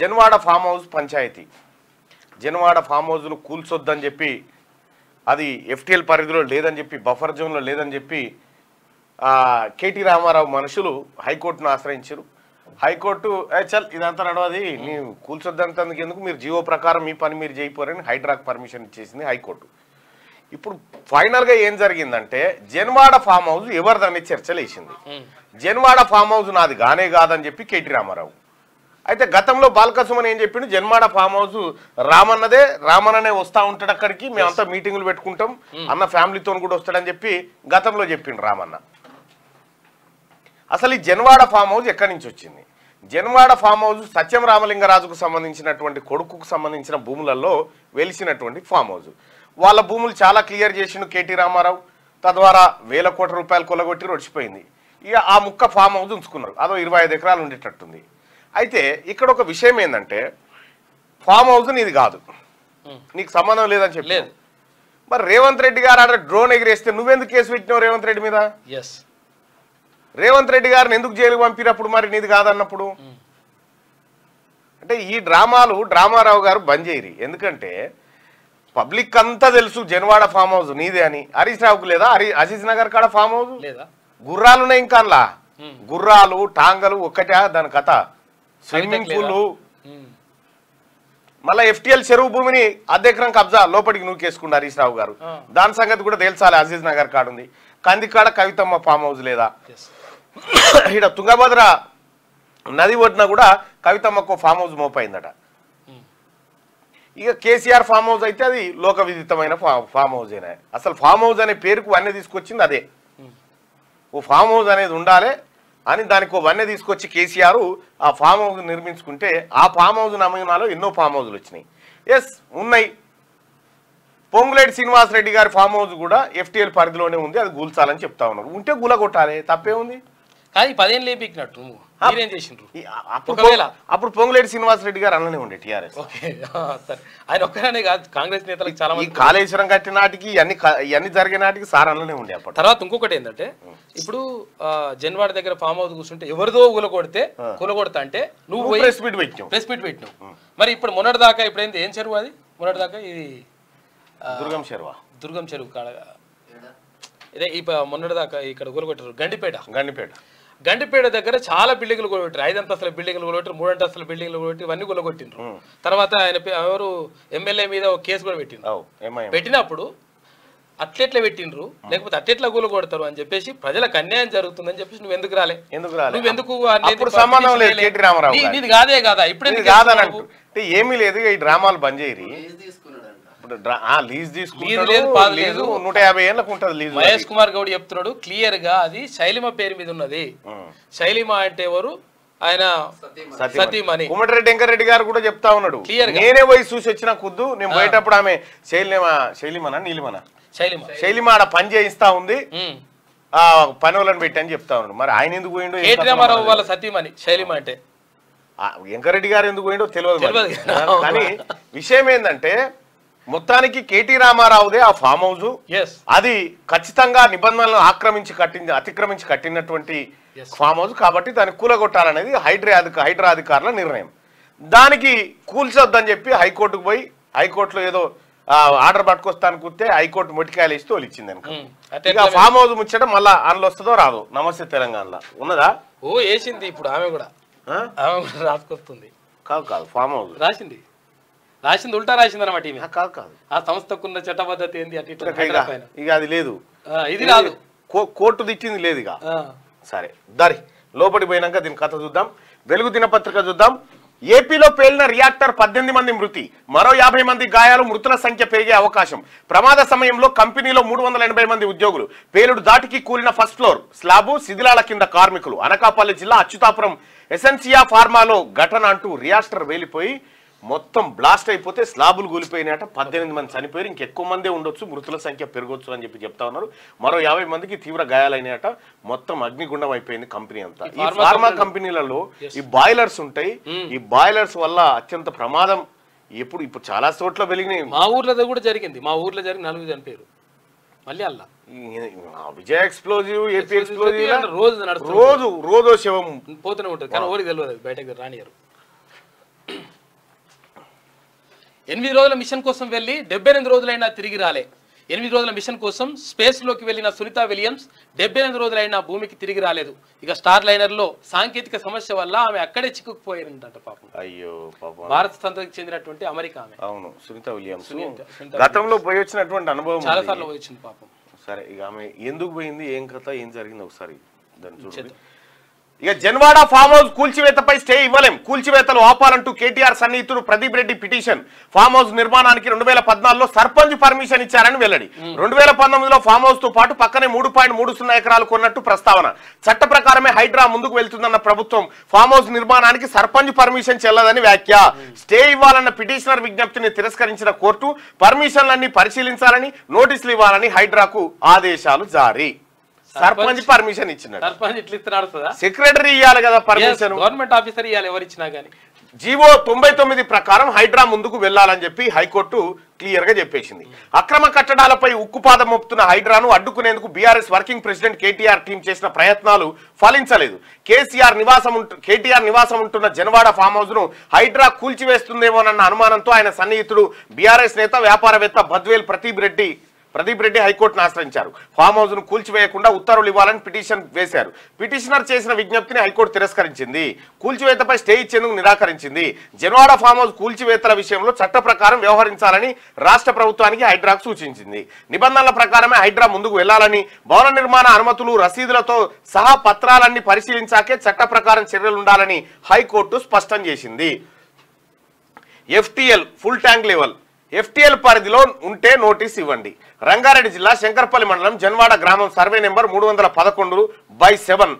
Janwada farm house పంచాయతీ Janwada farm హౌస్ను కూల్చొద్దని చెప్పి అది ఎఫ్టీఎల్ పరిధిలో లేదని చెప్పి బఫర్ జోన్లో లేదని చెప్పి కేటీ రామారావు మనుషులు హైకోర్టును ఆశ్రయించారు. హైకోర్టు చల్ ఇదంతా నడవది నీ కూల్చొద్దంతకు ఎందుకు మీరు జీవో ప్రకారం మీ పని మీరు చేయిపోరని హైడ్రాక్ పర్మిషన్ ఇచ్చేసింది హైకోర్టు. ఇప్పుడు ఫైనల్గా ఏం జరిగిందంటే జన్వాడ ఫామ్ హౌస్ ఎవరిదని చర్చలు వేసింది. జన్వాడ ఫామ్ హౌస్ నాది గానే కాదని చెప్పి కేటీ రామారావు. అయితే గతంలో బాలకసుమని ఏం చెప్పిండు, జన్వాడ ఫామ్ హౌస్ రామన్నదే, రామన్ననే వస్తూ ఉంటాడు అక్కడికి, మేమంతా మీటింగులు పెట్టుకుంటాం, అన్న ఫ్యామిలీతో కూడా వస్తాడని చెప్పి గతంలో చెప్పిండు రామన్న. అసలు ఈ జన్వాడ ఫామ్ హౌస్ ఎక్కడి నుంచి వచ్చింది? జన్వాడ ఫామ్ హౌస్ సత్యం రామలింగరాజుకు సంబంధించినటువంటి కొడుకుకు సంబంధించిన భూములలో వెలిసినటువంటి ఫామ్ హౌస్. వాళ్ళ భూములు చాలా క్లియర్ చేసిండు కేటీ రామారావు. తద్వారా వేల కోట్ల రూపాయలు కొలగొట్టి రొడిచిపోయింది. ఇక ఆ ముక్క ఫామ్ హౌస్ ఉంచుకున్నారు. అదో 25 ఎకరాలు ఉండేటట్టుంది. అయితే ఇక్కడ ఒక విషయం ఏంటంటే ఫామ్ హౌస్ నీది కాదు, నీకు సంబంధం లేదని చెప్పలేదు. మరి రేవంత్ రెడ్డి గారు ఆడ డ్రోన్ ఎగిరేస్తే నువ్వెందుకు కేసు పెట్టినావు రేవంత్ రెడ్డి మీద? రేవంత్ రెడ్డి గారిని ఎందుకు జైలుకు పంపినప్పుడు మరి నీది కాదన్నప్పుడు? అంటే ఈ డ్రామారావు గారు బంద్ చేయరు. ఎందుకంటే పబ్లిక్ అంతా తెలుసు జన్వాడ ఫామ్ హౌస్ నీదే అని. హరీష్ రావుకు లేదా? అజీజ్ నగర్ కాడ ఫామ్ హౌస్ లేదా? గుర్రాలు ఉన్నాయి ఇంకా అందులో, గుర్రాలు టాంగలు ఒక్కటే దాని కథ. స్విమ్మింగ్ పూల్, మళ్ళీ ఎఫ్టీఎల్ చెరువు భూమిని అద్దెకరం కబ్జా లోపలికి నూకేసుకుండు హరీష్ రావు గారు. దాని సంగతి కూడా తెలుసాలి. అజీజ్ నగర్ కాడ ఉంది, కందికాడ కవితమ్మ ఫామ్ హౌస్ లేదా? ఇక్కడ తుంగభద్ర నది ఒడ్డున కూడా కవితమ్మకు ఫామ్ హౌస్ మోపైందట. ఇక కేసీఆర్ ఫామ్ హౌస్ అయితే అది లోక విదితమైన ఫామ్ హౌస్ అయినా. అసలు ఫామ్ హౌస్ అనే పేరుకు వన్నె తీసుకొచ్చింది అదే. ఓ ఫామ్ హౌస్ అనేది ఉండాలి అని దానికి ఓ వన్నె తీసుకొచ్చి కేసీఆర్ ఆ ఫామ్ హౌస్ నిర్మించుకుంటే ఆ ఫామ్ హౌస్ నమూనాలో ఎన్నో ఫామ్ హౌస్లు వచ్చినాయి. ఎస్ ఉన్నాయి. పొంగులేటి శ్రీనివాసరెడ్డి గారి ఫామ్ హౌస్ కూడా ఎఫ్టీఎల్ పరిధిలోనే ఉంది, అది కూల్చాలని చెప్తా ఉన్నారు. ఉంటే గులగొట్టాలి, తప్పే ఉంది. కానీ 10 ఏళ్ళు లేపినట్టు అప్పుడు పొంగులేటి శ్రీనివాసరెడ్డి గారు అన్ననే ఉండే టీఆర్ఎస్. ఆయన ఒక్కనే కాదు, కాంగ్రెస్ నేతలకు చాలా మంది. కాళేశ్వరం కట్టిన నాటికి ఇవన్నీ జరిగే నాటికి సార్ అన్ననే ఉండే. అప్పుడు తర్వాత ఇంకొకటి ఏంటంటే ఇప్పుడు జన్వాడ దగ్గర ఫామ్ హౌస్ కూర్చుంటే ఎవరిదో కూలగొడతా అంటే నువ్వు ప్రెస్ మీట్ పెట్టినావు. మరి ఇప్పుడు మొన్నటి దాకా ఇప్పుడు ఏంది ఏం చెరువు అది? మొన్నటి దాకా ఇది దుర్గం చెరువు కాడ ఇదే మొన్నటి దాకా ఇక్కడ కూలగొట్టారు. గండిపేట దగ్గర చాలా బిల్డింగ్లు కొలగొట్టారు. 5 అంతస్తుల బిల్డింగ్లు కొలగొట్టారు, 3 అంతస్తుల బిల్డింగ్లు కొలగొట్టి ఇవన్నీ కొలగొట్టిండ్రు. తర్వాత ఆయన ఎవరు ఎమ్మెల్యే మీద ఒక కేసు కూడా పెట్టిండ్రు. పెట్టినప్పుడు అట్లెట్లా పెట్టిండ్రు, లేకపోతే అట్లెట్లా కూలగొడతారు అని చెప్పేసి ప్రజలకు అన్యాయం జరుగుతుందని చెప్పేసి నువ్వు ఎందుకు రాలే? నువ్వెందుకు నీది కాదే కాదా? ఇప్పుడు ఏమీ లేదు. ఈ డ్రామాలు బంద్ చేయరి. మహేష్ కుమార్ గౌడ్ చెప్తున్నాడు క్లియర్ గా, అది శైలిమ పేరు మీద ఉన్నది. శైలిమ అంటే ఎవరు? ఆయన సతీమణి. కోమటిరెడ్డి వెంకరెడ్డి గారు కూడా చెప్తా ఉన్నాడు, నేనే పోయి చూసి వచ్చిన కుద్దు, నేను పోయేటప్పుడు ఆమె శైలిమ ఆడ పని చేయిస్తా ఉంది, ఆ పని వాళ్ళని పెట్టి అని చెప్తా ఉన్నాడు. మరి ఆయన ఎందుకు పోయిండో? కేటీ రామారావు వాళ్ళ సతీమణి శైలిమ అంటే. వెంకరెడ్డి గారు ఎందుకు పోయిండో తెలియదు. కానీ విషయం ఏంటంటే మొత్తానికి కేటీ రామారావుదే ఆ ఫామ్ హౌస్. అది ఖచ్చితంగా నిబంధనలను అతిక్రమించి కట్టినటువంటి ఫామ్ హౌస్ కాబట్టి దాన్ని కూలగొట్టాలనేది హైడ్రా అధికారుల నిర్ణయం. దానికి కూల్చొద్దని చెప్పి హైకోర్టుకు పోయి హైకోర్టులో ఏదో ఆర్డర్ పట్టుకొస్తాను కూర్తే హైకోర్టు మొట్టికాయలు వేసి తోలిచ్చింది. ఇక ఫామ్ హౌస్ ముచ్చట మళ్ళా అందులో వస్తుందో రాదు. నమస్తే తెలంగాణలో ఉన్నదా? వేసింది ఇప్పుడు ఆమె కూడా రాసుకొస్తుంది. కాదు ఫామ్ హౌస్ రాసింది ఉల్టా రాసింది అనమాట. కాదు ఆ సంస్థకున్న చట్టబద్ధత ఏంది అటు ఇక అది లేదు, ఇది రాదు. కోర్టు తిట్టింది లేదు. ఇక సరే దారి లోపలి పోయినాక దీని కథ చూద్దాం. వెలుగు దినపత్రిక చూద్దాం. ఏపీలో పేలిన రియాక్టర్ 18 మంది మృతి, మరో 50 మంది గాయాలు, మృతుల సంఖ్య పెరిగే అవకాశం. ప్రమాద సమయంలో కంపెనీలో 380 మంది ఉద్యోగులు. పేలుడు దాటికి కూలిన ఫస్ట్ ఫ్లోర్ స్లాబు, శిథిలాల కింద కార్మికులు. అనకాపల్లి జిల్లా అచ్యుతాపురం ఎసెన్సియా ఫార్మాలో ఘటన అంటూ రియాక్టర్ వేలిపోయి మొత్తం బ్లాస్ట్ అయిపోతే స్లాబులు కూలిపోయినాయట. 18 మంది చనిపోయారు, ఇంకెక్కువ మందే ఉండొచ్చు, మృతుల సంఖ్య పెరగొచ్చు అని చెప్పి చెప్తా ఉన్నారు. మరో 50 మందికి తీవ్ర గాయాలైనాయట. మొత్తం అగ్నిగుండం అయిపోయింది కంపెనీ అంతా. ఈ ఫార్మా కంపెనీలలో ఈ బాయిలర్స్ ఉంటాయి. ఈ బాయిలర్స్ వల్ల అత్యంత ప్రమాదం ఇప్పుడు చాలా చోట్ల వెలిగినాయి. మా ఊర్లో కూడా జరిగింది. మా ఊర్లో జరిగి 4 చనిపోయారు. మళ్ళీ అల్లా విజయ ఎక్స్ప్లోజివ్, ఏపీ ఎక్స్ప్లోజివ్ రోజు శవం పోతూనే ఉంటుంది. కానీ ఊరికి తెలియదు, బయటకు రానియరు. 8 రోజుల మిషన్ కోసం వెళ్ళి 78 రోజులైనా తిరిగి రాలే. 8 రోజుల మిషన్ కోసం స్పేస్లోకి వెళ్ళిన సునీత విలియమ్స్ 78 రోజులైనా భూమికి తిరిగి రాలేదు. ఇక స్టార్ లైనర్లో సాంకేతిక సమస్య వల్ల ఆమె అక్కడే చిక్కుకుపోయారంట పాపం. అయ్యో పాపం. భారత సంతతికి చెందినటువంటి అమెరికా ఆమె. అవును, సునీత విలియమ్స్ గతంలో పోయి వచ్చినటువంటి అనుభవం చాలా సార్లు పోయి వచ్చింది పాపం. సరే, ఇక ఆమె ఎందుకు పోయింది, ఏం కథ, ఏం జరిగింది ఒకసారి దాన్ని చూడండి. ఇక జన్వాడ ఫామ్ హౌస్ కూల్చివేతపై స్టే ఇవ్వలేం, కూల్చివేతలు ఆపాలంటూ కేటీఆర్ సన్నిహితుడు Pradeep Reddy petition. Farm house నిర్మాణానికి 2014లో సర్పంచ్ పర్మిషన్ ఇచ్చారని వెల్లడి. 2019లో ఫామ్ హౌస్ తో పాటు పక్కనే 3.30 ఎకరాలు కొన్నట్టు ప్రస్తావన. చట్ట ప్రకారమే హైడ్రా ముందుకు వెళ్తుందన్న ప్రభుత్వం ఫామ్ హౌస్ నిర్మాణానికి సర్పంచ్ పర్మిషన్ చెల్లదని వ్యాఖ్య. స్టే ఇవ్వాలన్న పిటిషనర్ విజ్ఞప్తిని తిరస్కరించిన కోర్టు పర్మిషన్లన్నీ పరిశీలించాలని, నోటీసులు ఇవ్వాలని హైడ్రాకు ఆదేశాలు జారీ. సర్పంచ్ పర్మిషన్ ఇచ్చినాడు, సర్పంచ్ ఇట్లా ఇస్తున్నాడు, సెక్రటరీ ఇవ్వాలి కదా పర్మిషన్, గవర్నమెంట్ ఆఫీసర్ ఇవ్వాలి ఎవరు ఇచ్చినా గానీ. జీవో 99 ప్రకారం హైడ్రా ముందుకు వెళ్లాలని చెప్పి హైకోర్టు క్లియర్ గా చెప్పేసింది. అక్రమ కట్టడాలపై ఉక్కుపాదం మోపుతున్న హైడ్రాను అడ్డుకునేందుకు BRS working president KTR team చేసిన ప్రయత్నాలు ఫలించలేదు. కేటీఆర్ నివాసం ఉంటున్న జన్వాడ ఫామ్ హౌస్ ను హైడ్రా కూల్చివేస్తుందేమోనన్న అనుమానంతో ఆయన సన్నిహితుడు బీఆర్ఎస్ నేత వ్యాపారవేత్త బద్వేల్ ప్రదీప్ రెడ్డి హైకోర్టును ఆశ్రయించారు. ఫామ్ హౌస్ ను కూల్చివేయకుండా ఉత్తర్వులు ఇవ్వాలని పిటిషన్ వేశారు. పిటిషనర్ చేసిన విజ్ఞప్తిని హైకోర్టు తిరస్కరించింది. కూల్చివేతపై స్టే ఇచ్చేందుకు నిరాకరించింది. జన్వాడ ఫామ్ హౌస్ కూల్చివేతల విషయంలో చట్ట ప్రకారం వ్యవహరించాలని రాష్ట్ర ప్రభుత్వానికి హైడ్రాకు సూచించింది. నిబంధనల ప్రకారమే హైడ్రా ముందుకు వెళ్లాలని, భవన నిర్మాణ అనుమతులు, రసీదులతో సహా పత్రాలన్నీ పరిశీలించాకే చట్ట ప్రకారం చర్యలుండాలని హైకోర్టు స్పష్టం చేసింది. FTL full tank level FTL పరిధిలో ఉంటే నోటీస్ ఇవ్వండి. రంగారెడ్డి జిల్లా శంకర్పల్లి మండలం జన్వాడ గ్రామం సర్వే నెంబర్ 311/7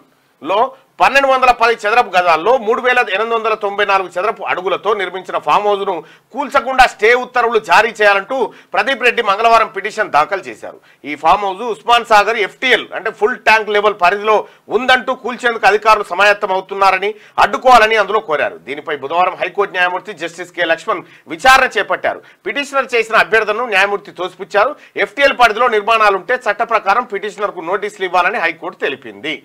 లో 1210 చదరపు గజాల్లో 3894 చదరపు అడుగులతో నిర్మించిన ఫామ్ హౌస్ ను కూల్చకుండా స్టే ఉత్తర్వులు జారీ చేయాలంటూ ప్రదీప్ రెడ్డి మంగళవారం పిటిషన్ దాఖలు చేశారు. ఈ farm house Osman Sagar FTL అంటే ఫుల్ ట్యాంక్ లెవెల్ పరిధిలో ఉందంటూ కూల్చేందుకు అధికారులు సమాయత్తం అవుతున్నారని, అడ్డుకోవాలని అందులో కోరారు. దీనిపై బుధవారం హైకోర్టు న్యాయమూర్తి జస్టిస్ కె లక్ష్మణ్ విచారణ చేపట్టారు. పిటిషనర్ చేసిన అభ్యర్థనను న్యాయమూర్తి తోసిపుచ్చారు. FTL పరిధిలో నిర్మాణాలుంటే చట్ట ప్రకారం పిటిషనర్ కు నోటీసులు ఇవ్వాలని హైకోర్టు తెలిపింది.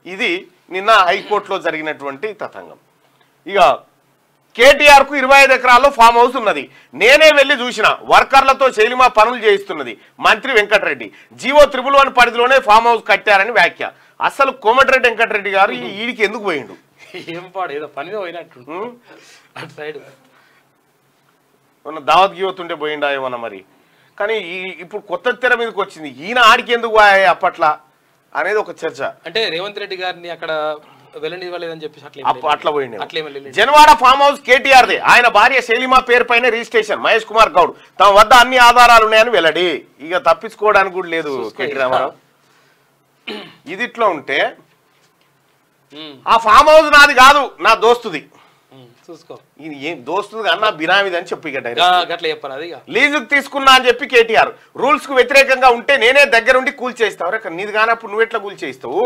ఇది నిన్న హైకోర్టులో జరిగినటువంటి తతంగం. ఇక కేటీఆర్ కు 25 ఎకరాల్లో ఫామ్ హౌస్ ఉన్నది, నేనే వెళ్లి చూసిన, వర్కర్లతో శైలిమా పనులు చేయిస్తున్నది మంత్రి వెంకటరెడ్డి. జీవో 111 పరిధిలోనే ఫామ్ హౌస్ కట్టారని వ్యాఖ్య. అసలు కోమటిరెడ్డి వెంకటరెడ్డి గారు ఈడికి ఎందుకు పోయిండు? ఏం పాడు, ఏదో పనిగా పోయినట్టు అటు సైడ్ దావత్ గీవతుంటే పోయిండా ఏమన్నా మరి. కానీ ఇప్పుడు కొత్త తెర మీదకి వచ్చింది, ఈయన ఆడికి ఎందుకు అప్పట్లా అనేది ఒక చర్చ. అంటే రేవంత్ రెడ్డి గారిని అక్కడ వెళ్ళనివ్వలేదని చెప్పేసి అట్లా పోయింది. Janwada farm house KTR they, ఆయన భార్య శైలిమా పేరు పైన రిజిస్ట్రేషన్. మహేష్ కుమార్ గౌడ్ తమ వద్ద అన్ని ఆధారాలు ఉన్నాయని వెల్లడి. ఇక తప్పించుకోవడానికి కూడా లేదు కేటీ రామారావు. ఇది ఇట్లా ఉంటే ఆ ఫామ్ హౌస్ నాది కాదు, నా దోస్తుది. చూసుకో, ఏం దోస్తుది అన్న బినామీది అని చెప్పి లీజుకు తీసుకున్నా అని చెప్పి కేటీఆర్. రూల్స్ కు వ్యతిరేకంగా ఉంటే నేనే దగ్గరుండి కూల్చేస్తావు. నీది కానప్పుడు నువ్వు ఎట్లా కూల్చేస్తావు?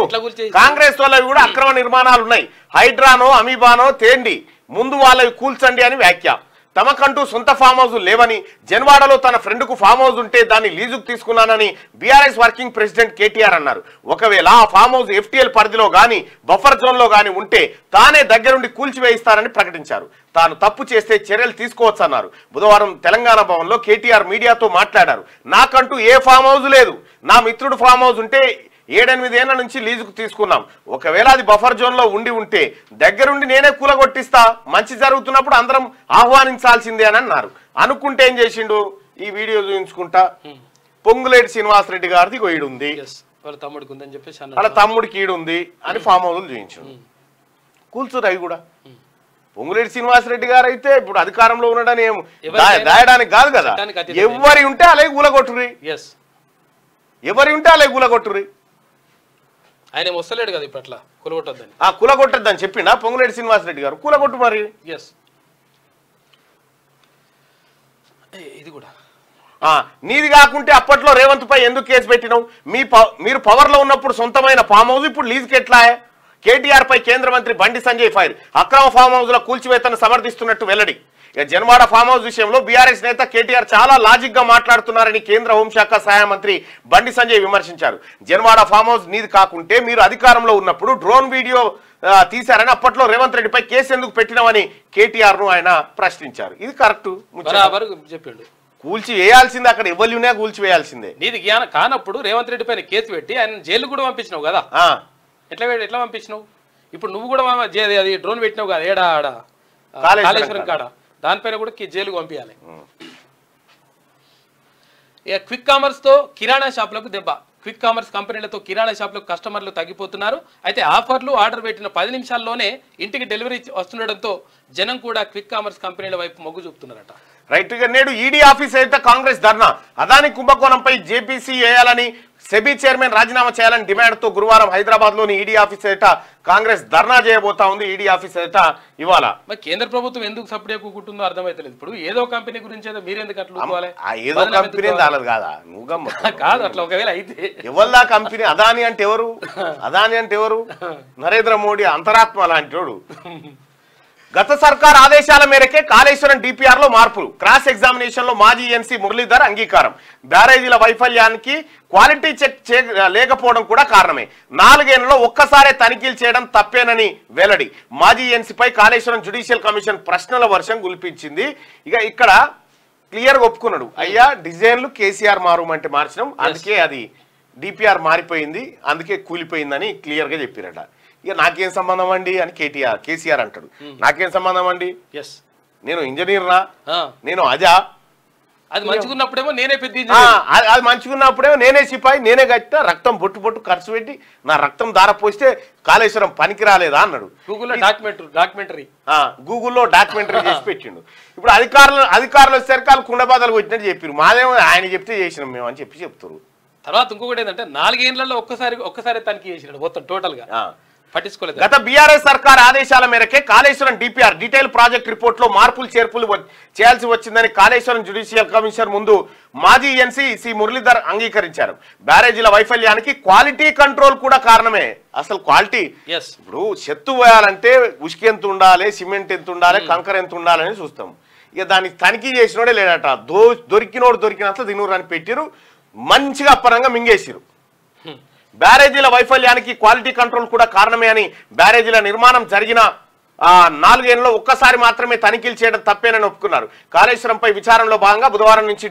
కాంగ్రెస్ వాళ్ళవి కూడా అక్రమ నిర్మాణాలు ఉన్నాయి, హైడ్రానో అమీబానో తేండి, ముందు వాళ్ళవి కూల్చండి అని వ్యాఖ్య. తమకంటూ సొంత ఫామ్ హౌస్ లేవని, జన్వాడలో తన ఫ్రెండ్కు ఫామ్ హౌస్ ఉంటే దాన్ని లీజుకు తీసుకున్నానని బీఆర్ఎస్ వర్కింగ్ ప్రెసిడెంట్ కేటీఆర్ అన్నారు. ఒకవేళ ఆ ఫామ్ హౌస్ FTL పరిధిలో గాని బఫర్ జోన్ లో గాని ఉంటే తానే దగ్గరుండి కూల్చివేయిస్తారని ప్రకటించారు. తాను తప్పు చేస్తే చర్యలు తీసుకోవచ్చన్నారు. బుధవారం తెలంగాణ భవన్లో కేటీఆర్ మీడియాతో మాట్లాడారు. నాకంటూ ఏ ఫామ్ హౌస్ లేదు, నా మిత్రుడు ఫామ్ హౌస్ ఉంటే 7-8 ఏళ్ల నుంచి లీజుకు తీసుకున్నాం. ఒకవేళ అది బఫర్ జోన్ లో ఉంటే దగ్గరుండి నేనే కూలగొట్టిస్తా, మంచి జరుగుతున్నప్పుడు అందరం ఆహ్వానించాల్సిందే అని అన్నారు. అనుకుంటే ఏం చేసిండు, ఈ వీడియో చూపించుకుంటా పొంగులేటి శ్రీనివాసరెడ్డి గారిది ఈడు ఉంది, వాళ్ళ తమ్ముడికి ఈడు ఉంది అని ఫామ్ హౌస్ చూపించాడు. కూల్చురు అవి కూడా. పొంగులేటి శ్రీనివాసరెడ్డి గారు అయితే ఇప్పుడు అధికారంలో ఉండడని ఏం దాయడానికి కాదు కదా, ఎవరి ఉంటే అలాగే కూలగొట్టుర్రి, ఎవరి ఉంటే అలాగే కూలగొట్టుర్రి. ఆయన వస్తలేడు కదా ఇప్పుడు, అట్లా కూలగొట్టద్దని కూలగొట్టద్దని చెప్పిండా పొంగులేటి శ్రీనివాసరెడ్డి గారు? కూలగొట్టు మరి. ఇది కూడా నీది కాకుంటే అప్పట్లో రేవంత్ పై ఎందుకు కేసు పెట్టినావు? మీరు పవర్ లో ఉన్నప్పుడు సొంతమైన ఫామ్ హౌస్ ఇప్పుడు లీజుకి ఎట్లా? కేటీఆర్ పై కేంద్ర మంత్రి బండి సంజయ్ ఫైర్. అక్రమ ఫామ్ హౌస్ ల కూల్చివేతను సమర్థిస్తున్నట్టు వెల్లడి. ఇక జన్వాడ ఫామ్ హౌస్ విషయంలో బీఆర్ఎస్ నేత కేటీఆర్ చాలా లాజిక్ గా మాట్లాడుతున్నారని కేంద్ర హోంశాఖ సహాయ మంత్రి బండి సంజయ్ విమర్శించారు. జన్వాడ ఫామ్ హౌస్ నీది కాకుంటే మీరు అధికారంలో ఉన్నప్పుడు డ్రోన్ వీడియో తీశారని అప్పట్లో రేవంత్ రెడ్డిపై కేసు ఎందుకు పెట్టినామని కేటీఆర్ ను ఆయన ప్రశ్నించారు. ఇది కరెక్ట్ చెప్పిండు. కూల్చి వేయాల్సిందే, అక్కడ ఎవరినే కూల్చి వేయాల్సిందే. నీది జ్ఞానం కానప్పుడు రేవంత్ రెడ్డి పైన కేసు పెట్టి ఆయన జైలు కూడా పంపించినావు కదా, ఎట్లా పంపించినావు? ఇప్పుడు నువ్వు కూడా అది డ్రోన్ పెట్టినావు కదా ఏడా ఆడ కాళేశ్వరం కాడ, దానిపైన కూడా జైలుకు పంపించాలి. ఇక క్విక్ కామర్స్ తో కిరాణా షాపులకు దెబ్బ. క్విక్ కామర్స్ కంపెనీలతో కిరాణా షాపులకు కస్టమర్లు తగ్గిపోతున్నారు. అయితే ఆఫర్లు ఆర్డర్ పెట్టిన 10 నిమిషాల్లోనే ఇంటికి డెలివరీ వస్తుండడంతో జనం కూడా క్విక్ కామర్స్ కంపెనీల వైపు మొగ్గు చూపుతున్నారట. రైట్ గా నేడు ఈడీ ఆఫీస్ అయితే కాంగ్రెస్ ధర్నా. అదాని కుంభకోణంపై జేపీసీ వేయాలని, సెబీ చైర్మన్ రాజీనామా చేయాలని డిమాండ్తో గురువారం హైదరాబాద్ లోని ఈడీ ఆఫీస్ ఎదుట కాంగ్రెస్ ధర్నా చేయబోతా ఉంది. ఈడీ ఆఫీస్ ఎదుట ఇవాళ మరి కేంద్ర ప్రభుత్వం ఎందుకు సపరేట్ కూకుంటుందో అర్థమైతలేదు. ఇప్పుడు ఏదో కంపెనీ గురించి ఏదో మీరెందుకు అట్లా ఏదో కంపెనీ దాలదు కాదా నువ్వు కాదు, అట్లా ఒకవేళ అయితే ఎవరిదా కంపెనీ? అదాని అంటే ఎవరు? అదాని అంటే ఎవరు? నరేంద్ర మోడీ అంతరాత్మ లాంటి వాడు. గత సర్కార్ ఆదేశాల మేరకే కాళేశ్వరం డిపిఆర్ లో మార్పులు. క్రాస్ ఎగ్జామినేషన్ లో మాజీ ఎన్సీ మురళీధర్ అంగీకారం. బ్యారేజీల వైఫల్యానికి క్వాలిటీ చెక్ లేకపోవడం కూడా కారణమే. 4 ఏళ్లలో ఒక్కసారే తనిఖీలు చేయడం తప్పేనని వెల్లడి. మాజీ ఎన్సీపై కాళేశ్వరం జ్యుడిషియల్ కమిషన్ ప్రశ్నల వర్షం గుల్పించింది. ఇక ఇక్కడ క్లియర్ గా ఒప్పుకున్నాడు, అయ్యా డిజైన్లు కేసీఆర్ మారుమంటే మార్చడం, అందుకే అది డిపిఆర్ మారిపోయింది, అందుకే కూలిపోయిందని క్లియర్ గా చెప్పిరట. ఇక నాకేం సంబంధం అండి అని కేసీఆర్ అంటాడు. నాకేం సంబంధం అండి, నేను ఇంజనీర్నా, నేను అజా, అది మంచుకున్నప్పుడేమో నేనే పెద్ద, అది మంచుకున్నప్పుడేమో నేనే సిపాయి, నేనే కట్టినా, రక్తం బొట్టు ఖర్చు పెట్టి నా రక్తం దార పోస్తే కాళేశ్వరం పనికి రాలేదా అన్నాడు. గూగుల్లో డాక్యుమెంటరీ చేసి పెట్టిండు. ఇప్పుడు అధికారులు వచ్చేసరికి వాళ్ళు కుండబాదలు కొట్టినట్టు చెప్పారు. మాదేమో ఆయన చెప్తే చేసినాం మేము అని చెప్తారు. తర్వాత ఇంకొకటి ఏంటంటే 4 ఏళ్లలో ఒక్కసారి తనిఖీ చేసినాడు మొత్తం టోటల్ గా, పట్టించుకోలేదు. గత బీఆర్ఎస్ సర్కార్ ఆదేశాల మేరకే Kaleshwaram DPR detail project report లో చేర్పులు చేయాల్సి వచ్చిందని కాళేశ్వరం జ్యుడిషియల్ కమిషన్ ముందు మాజీ ఎన్సీ సి మురళీధర్ అంగీకరించారు. బ్యారేజీల వైఫల్యానికి క్వాలిటీ కంట్రోల్ కూడా కారణమే. అసలు క్వాలిటీ, ఇప్పుడు చెత్త పోయాలంటే ఉసుక ఎంత ఉండాలి, సిమెంట్ ఎంత ఉండాలి, కంకర ఎంత ఉండాలని చూస్తాం. ఇక దాన్ని తనిఖీ చేసినోడే లేడట. దొరికినోడు దొరికినంత తినూరు అని పెట్టిరు, మంచిగా అప్పరంగా మింగేసిరు. బ్యారేజీల వైఫల్యానికి క్వాలిటీ కంట్రోల్ కూడా కారణమే అని, బ్యారేజీల నిర్మాణం జరిగిన 4 ఏళ్లలో ఒక్కసారి మాత్రమే తనిఖీలు చేయడం తప్పేనని ఒప్పుకున్నారు. కాళేశ్వరంపై విచారణలో భాగంగా బుధవారం నుంచి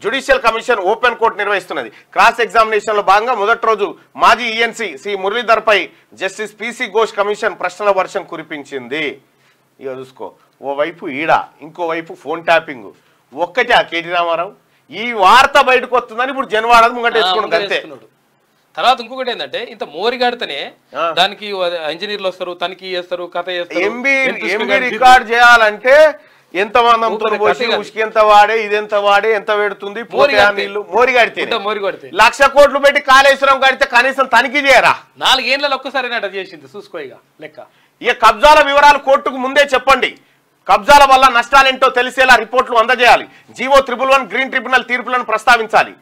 జ్యుడిషియల్ కమిషన్ ఓపెన్ కోర్టు నిర్వహిస్తున్నది. క్రాస్ ఎగ్జామినేషన్ లో భాగంగా మొదటి రోజు మాజీ ఈఎన్సీ సి మురళీధర్ పై జస్టిస్ పిసి ఘోష్ కమిషన్ ప్రశ్నల వర్షం కురిపించింది. ఇక చూసుకో, ఓవైపు ఈడ, ఇంకోవైపు ఫోన్ ట్యాపింగ్. ఒక్కటే ఆ కేటీ రామారావు ఈ వార్త బయటకు వస్తుందని ఇప్పుడు జనవాడది ముంగటేసుకున్నాడు అంతే. తర్వాత ఇంకొకటి ఏంటంటే ఇంత మోరిగాడితేనే దానికి ఇంజనీర్లు వస్తారు, తనిఖీ చేస్తారు, కథ చేస్తారు. ఎంబీ రికార్డ్ చేయాలంటే ఎంత మందంతో పోసి ఉసుకి ఎంత వాడే, ఇదెంత వాడే, ఎంత పెడుతుంది, మోరిగాడితే 1,00,000 కోట్లు పెట్టి కాళేశ్వరం కడితే కనీసం తనిఖీ చేయరా? 4 ఏళ్లలో ఒక్కసారి అట చేసింది చూసుకో. ఇక లెక్క ఇక కబ్జాల వివరాలు కోర్టుకు ముందే చెప్పండి. కబ్జాల వల్ల నష్టాలేంటో తెలిసేలా రిపోర్టులు అందజేయాలి. జీవో 111 గ్రీన్ ట్రిబ్యునల్ తీర్పులను ప్రస్తావించాలి.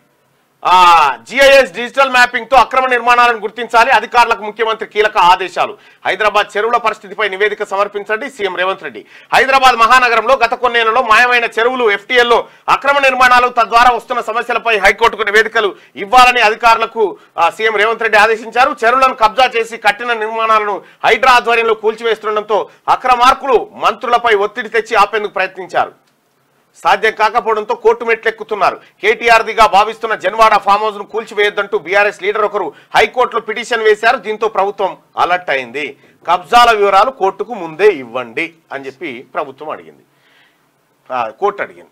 జిఐఎస్ డిజిటల్ మ్యాపింగ్ తో అక్రమ నిర్మాణాలను గుర్తించాలి. అధికారులకు ముఖ్యమంత్రి కీలక ఆదేశాలు. హైదరాబాద్ చెరువుల పరిస్థితిపై నివేదిక సమర్పించండి సీఎం రేవంత్ రెడ్డి. హైదరాబాద్ మహానగరంలో గత కొన్నేళ్లలో మాయమైన చెరువులు, ఎఫ్టీఎల్లో అక్రమ నిర్మాణాలు, తద్వారా వస్తున్న సమస్యలపై హైకోర్టుకు నివేదికలు ఇవ్వాలని అధికారులకు సీఎం రేవంత్ రెడ్డి ఆదేశించారు. చెరువులను కబ్జా చేసి కట్టిన నిర్మాణాలను హైడ్రా ఆధ్వర్యంలో కూల్చివేస్తుండటంతో అక్రమార్కులు మంత్రులపై ఒత్తిడి తెచ్చి ఆపేందుకు ప్రయత్నించారు. సాధ్యం కాకపోవడంతో కోర్టు మెట్లెక్కుతున్నారు. కేటీఆర్దిగా భావిస్తున్న జన్వాడ ఫామ్ హౌస్ ను కూల్చివేయొద్దంటూ బీఆర్ఎస్ లీడర్ ఒకరు హైకోర్టులో పిటిషన్ వేశారు. దీంతో ప్రభుత్వం అలర్ట్ అయింది. కబ్జాల వివరాలు కోర్టుకు ముందే ఇవ్వండి అని చెప్పి ప్రభుత్వం అడిగింది, కోర్టు అడిగింది.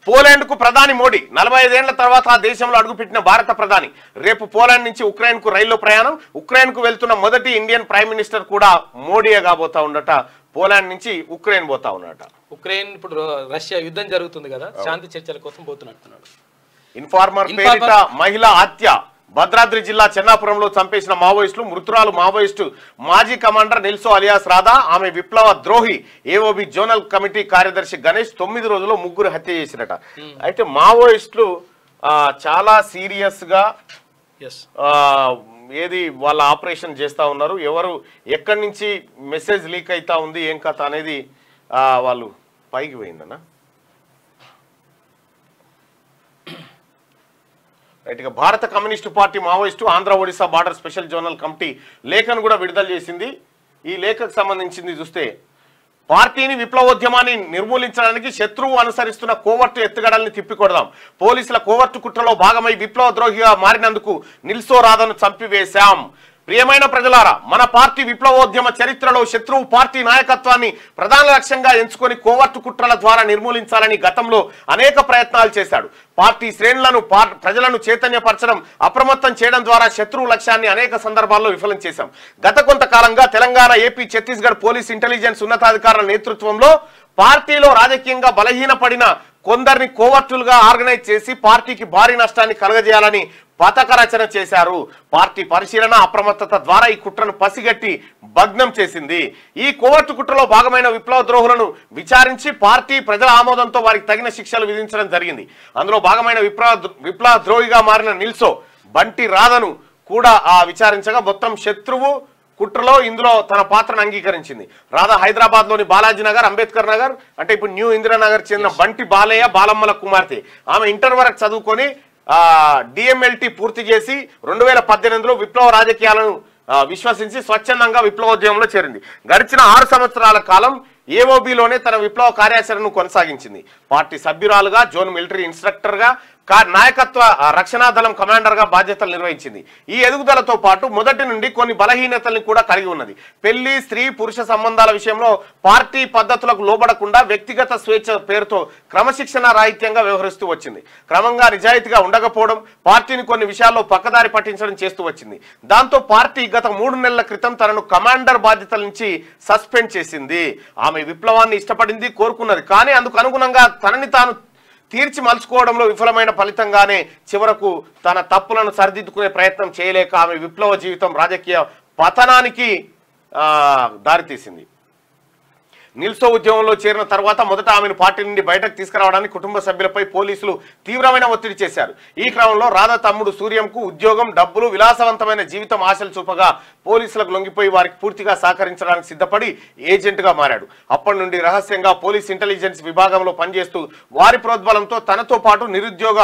పోలాండ్ కు ప్రధాని మోడీ 45 ఏళ్ల తర్వాత ఆ దేశంలో అడుగుపెట్టిన భారత ప్రధాని రేపు పోలాండ్ నుంచి ఉక్రెయిన్ కు రైల్లో ప్రయాణం. ఉక్రెయిన్ కు వెళ్తున్న మొదటి ఇండియన్ ప్రైమ్ మినిస్టర్ కూడా మోడీయే కాబోతా ఉండట. పోలాండ్ నుంచి ఉక్రెయిన్ పోతా ఉన్నట. ఉక్రెయిన్ ఇప్పుడు రష్యా యుద్ధం జరుగుతుంది కదా, శాంతి చర్చల కోసం పోతున్నట్టున్నాడు. ఇన్ఫార్మర్ పేరిట మహిళా హత్య. భద్రాద్రి జిల్లా చెన్నాపురంలో చంపేసిన మావోయిస్టులు. మృతురాలు మావోయిస్టు మాజీ కమాండర్ నిల్సో అలియాస్ రాధా. ఆమె విప్లవ ద్రోహి. ఏఓబి జోనల్ కమిటీ కార్యదర్శి గణేష్ 9 రోజుల్లో 3 హత్య చేసినట. అయితే మావోయిస్టులు చాలా సీరియస్ గా ఏది వాళ్ళ ఆపరేషన్ చేస్తా ఉన్నారు. ఎవరు ఎక్కడి నుంచి మెసేజ్ లీక్ అవుతా ఉంది, ఏం కథ అనేది వాళ్ళు పైకి పోయిందన్న. రైట్గా భారత communist party Maoist Andhra Odisha border special zonal committee లేఖను కూడా విడుదల చేసింది. ఈ లేఖకు సంబంధించింది చూస్తే పార్టీని విప్లవోద్యమాన్ని నిర్మూలించడానికి శత్రువు అనుసరిస్తున్న కోవర్టు ఎత్తుగడల్ని తిప్పికొడదాం. పోలీసుల కోవర్టు కుట్రలో భాగమై విప్లవ ద్రోహిగా మారినందుకు నిల్సో రాధను చంపివేశాం. ప్రియమైన ప్రజలారా, మన పార్టీ విప్లవోద్యమ చరిత్రలో శత్రువు పార్టీ నాయకత్వాన్ని ప్రధాన లక్ష్యంగా ఎంచుకొని కోవర్టు కుట్రల ద్వారా నిర్మూలించాలని గతంలో అనేక ప్రయత్నాలు చేశాడు. పార్టీ శ్రేణులను ప్రజలను చైతన్యపరచడం, అప్రమత్తం చేయడం ద్వారా శత్రువు లక్ష్యాన్ని అనేక సందర్భాల్లో విఫలం చేశాం. గత కొంతకాలంగా Telangana, AP, Chhattisgarh police intelligence ఉన్నతాధికారుల నేతృత్వంలో పార్టీలో రాజకీయంగా బలహీనపడిన కొందరిని కోవర్టులుగా ఆర్గనైజ్ చేసి పార్టీకి భారీ నష్టాన్ని కలగజేయాలని పథక రచన చేశారు. పార్టీ పరిశీలన, అప్రమత్తత ద్వారా ఈ కుట్రను పసిగట్టి భగ్నం చేసింది. ఈ కోవర్టు కుట్రలో భాగమైన విప్లవ ద్రోహులను విచారించి పార్టీ ప్రజల ఆమోదంతో వారికి తగిన శిక్షలు విధించడం జరిగింది. అందులో భాగమైన విప్లవ ద్రోహిగా మారిన నిల్సో బంటి రాధను కూడా విచారించగా మొత్తం శత్రువు కుట్రలో ఇందులో తన పాత్రను అంగీకరించింది. రాధా హైదరాబాద్ లోని బాలాజీ నగర్, అంబేద్కర్ నగర్ అంటే ఇప్పుడు న్యూ ఇందిరానగర్ చెందిన బంటి బాలయ్య బాలమ్మల కుమార్తె. ఆమె ఇంటర్ వరకు చదువుకొని డిఎంఎల్టీ పూర్తి చేసి 2018లో విప్లవ రాజకీయాలను విశ్వసించి స్వచ్ఛందంగా విప్లవోద్యమంలో చేరింది. గడిచిన 6 సంవత్సరాల కాలం ఏఓబిలోనే తన విప్లవ కార్యాచరణను కొనసాగించింది. పార్టీ సభ్యురాలుగా, జోన్ మిలిటరీ ఇన్స్ట్రక్టర్గా, నాయకత్వ రక్షణా దళం కమాండర్గా బాధ్యతలు నిర్వహించింది. ఈ ఎదుగుదలతో పాటు మొదటి నుండి కొన్ని బలహీనతల్ని కూడా కలిగి ఉన్నది. పెళ్లి, స్త్రీ, పురుష సంబంధాల విషయంలో పార్టీ పద్ధతులకు లోబడకుండా వ్యక్తిగత స్వేచ్ఛ పేరుతో క్రమశిక్షణ రాహిత్యంగా వ్యవహరిస్తూ వచ్చింది. క్రమంగా నిజాయితీగా ఉండకపోవడం, పార్టీని కొన్ని విషయాల్లో పక్కదారి పట్టించడం చేస్తూ వచ్చింది. దాంతో పార్టీ గత 3 నెలల క్రితం తనను కమాండర్ బాధ్యతల నుంచి సస్పెండ్ చేసింది. ఆమె విప్లవాన్ని ఇష్టపడింది, కోరుకున్నది. కానీ అందుకు అనుగుణంగా తనని తాను తీర్చి మలుచుకోవడంలో విఫలమైన ఫలితంగానే చివరకు తన తప్పులను సరిదిద్దుకునే ప్రయత్నం చేయలేక ఆమె విప్లవ జీవితం రాజకీయ పతనానికి దారితీసింది. నిల్సో ఉద్యమంలో చేరిన తర్వాత మొదట ఆమెను పార్టీ నుండి బయటకు తీసుకురావడానికి కుటుంబ సభ్యులపై పోలీసులు తీవ్రమైన ఒత్తిడి చేశారు. ఈ క్రమంలో రాధా తమ్ముడు సూర్యంకు ఉద్యోగం, డబ్బులు, విలాసవంతమైన జీవితం ఆశలు చూపగా పోలీసులకు లొంగిపోయి వారికి పూర్తిగా సహకరించడానికి సిద్ధపడి ఏజెంట్గా మారాడు. అప్పటి నుండి రహస్యంగా పోలీస్ ఇంటెలిజెన్స్ విభాగంలో పనిచేస్తూ వారి ప్రోద్బలంతో తనతో పాటు నిరుద్యోగ